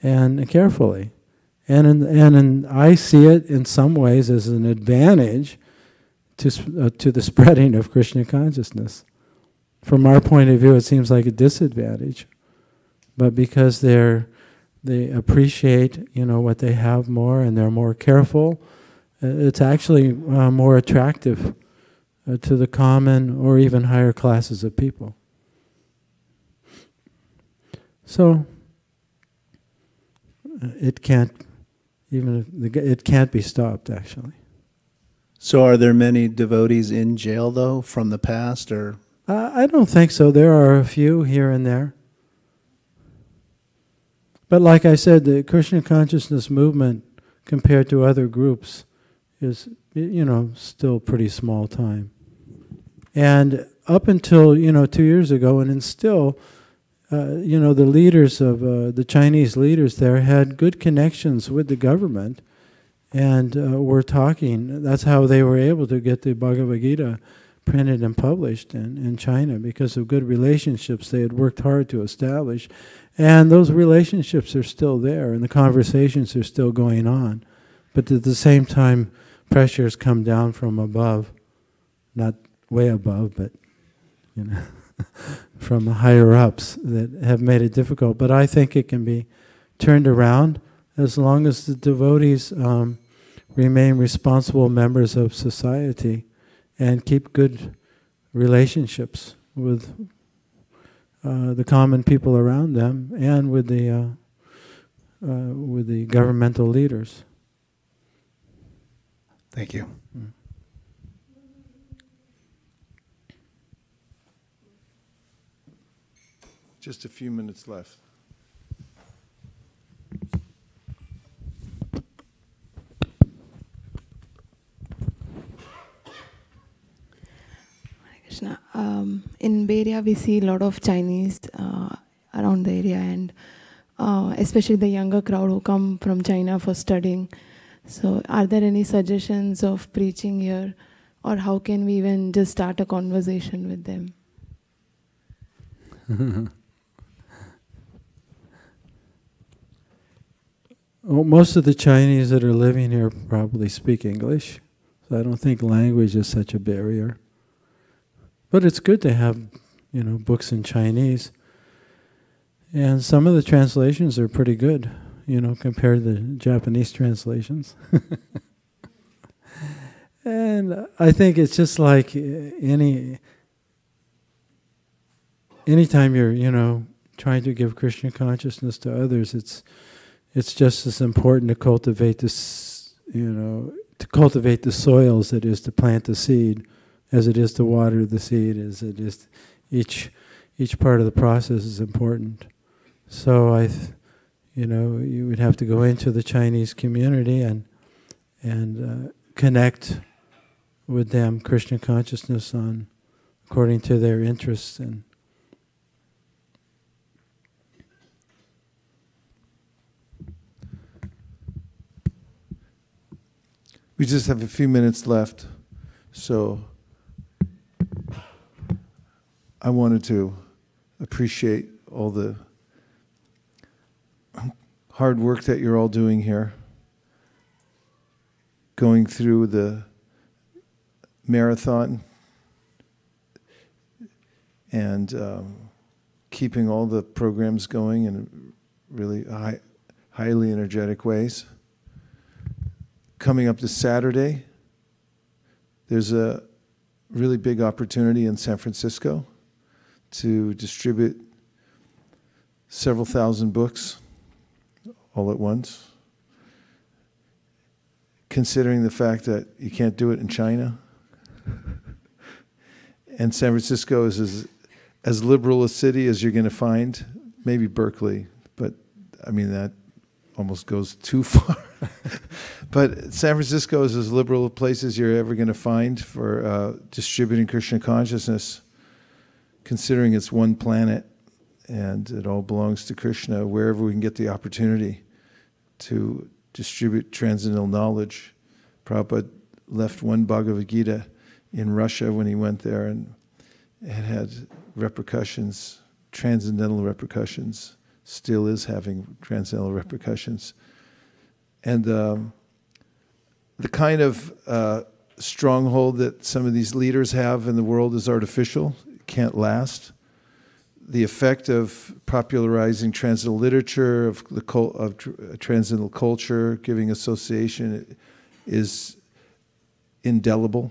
Speaker 10: and carefully. And I see it in some ways as an advantage to the spreading of Krishna consciousness. From our point of view, it seems like a disadvantage, but because they appreciate what they have more and they're more careful, it's actually more attractive to the common or even higher classes of people. So it can't be stopped, actually.
Speaker 12: So are there many devotees in jail, though, from the past, or?
Speaker 10: I don't think so. There are a few here and there. But like I said, the Krishna consciousness movement, compared to other groups, is, still pretty small time. And up until, 2 years ago, and then still, the leaders of, the Chinese leaders there had good connections with the government, and were talking. That's how they were able to get the Bhagavad Gita printed and published in China, because of good relationships they had worked hard to establish. And those relationships are still there, and the conversations are still going on. But at the same time, pressures come down from above, not way above, but from the higher ups that have made it difficult. But I think it can be turned around as long as the devotees remain responsible members of society and keep good relationships with the common people around them and with the governmental leaders.
Speaker 12: Thank you.
Speaker 1: Just a few minutes left.
Speaker 13: Krishna. In Bay Area, we see a lot of Chinese around the area, and especially the younger crowd who come from China for studying. So are there any suggestions of preaching here, or how can we even just start a conversation with them?
Speaker 10: Well, most of the Chinese that are living here probably speak English, so I don't think language is such a barrier. But it's good to have, books in Chinese. And some of the translations are pretty good, compared to the Japanese translations. And I think it's just like any anytime you're, trying to give Krishna consciousness to others, it's just as important to cultivate this, to cultivate the soils that is to plant the seed, as it is to water the seed, as it is each part of the process is important. So you would have to go into the Chinese community and connect with them Krishna consciousness according to their interests. And
Speaker 1: we just have a few minutes left, so I wanted to appreciate all the hard work that you're all doing here, going through the marathon and keeping all the programs going in really highly energetic ways. Coming up this Saturday, there's a really big opportunity in San Francisco to distribute several thousand books all at once. Considering the fact that you can't do it in China, and San Francisco is as liberal a city as you're going to find, maybe Berkeley, but I mean that almost goes too far. But San Francisco is as liberal a place as you're ever going to find for distributing Krishna consciousness, considering it's one planet and it all belongs to Krishna. Wherever we can get the opportunity to distribute transcendental knowledge. Prabhupada left one Bhagavad Gita in Russia when he went there, and it had repercussions, transcendental repercussions, still is having transcendental repercussions. And the kind of stronghold that some of these leaders have in the world is artificial, it can't last. The effect of popularizing transcendental literature, of transcendental culture, giving association, is indelible.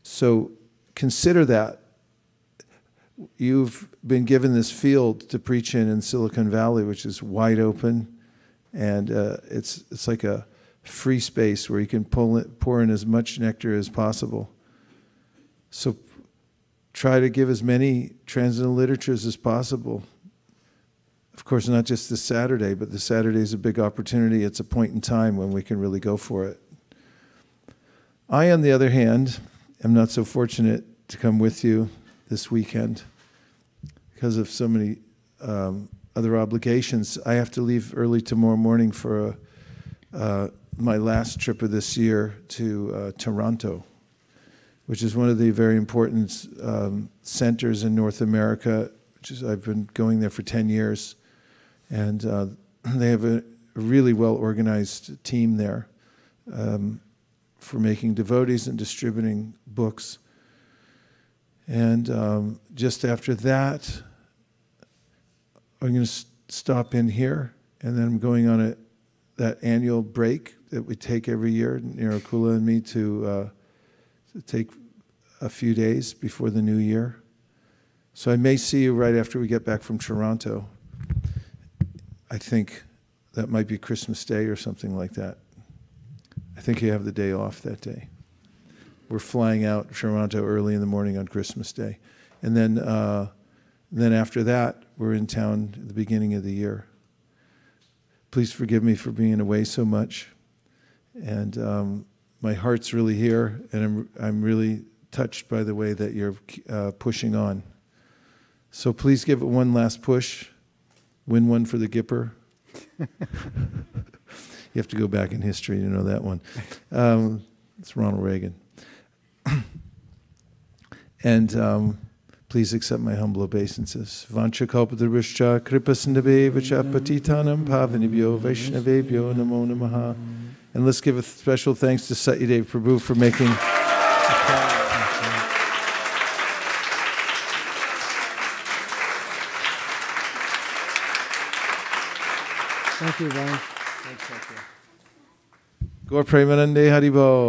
Speaker 1: So consider that. You've been given this field to preach in Silicon Valley, which is wide open, and it's like a free space where you can pour in as much nectar as possible. So try to give as many transcendental literatures as possible. Of course, not just this Saturday, but this Saturday is a big opportunity. It's a point in time when we can really go for it. I, on the other hand, am not so fortunate to come with you this weekend because of so many other obligations. I have to leave early tomorrow morning for my last trip of this year to Toronto, which is one of the very important centers in North America. I've been going there for 10 years, and they have a really well-organized team there for making devotees and distributing books. And just after that, I'm going to stop in here, and then I'm going on that annual break that we take every year, Nirakula and me, to take a few days before the new year. So I may see you right after we get back from Toronto. I think that might be Christmas Day or something like that. I think you have the day off that day. We're flying out of Toronto early in the morning on Christmas Day. And then after that, we're in town at the beginning of the year. Please forgive me for being away so much. And my heart's really here, and I'm really touched by the way that you're pushing on. So please give it one last push. Win one for the Gipper. You have to go back in history to know that one. It's Ronald Reagan. And please accept my humble obeisances. Vancha kalpatarvishcha kripasindave vacha patitanam pavanibhyo vaishnavebhyo namo namaha. And let's give a special thanks to Satyadev Prabhu for making...
Speaker 10: Thank you, Ron.
Speaker 1: Gaur Premanande Haribo.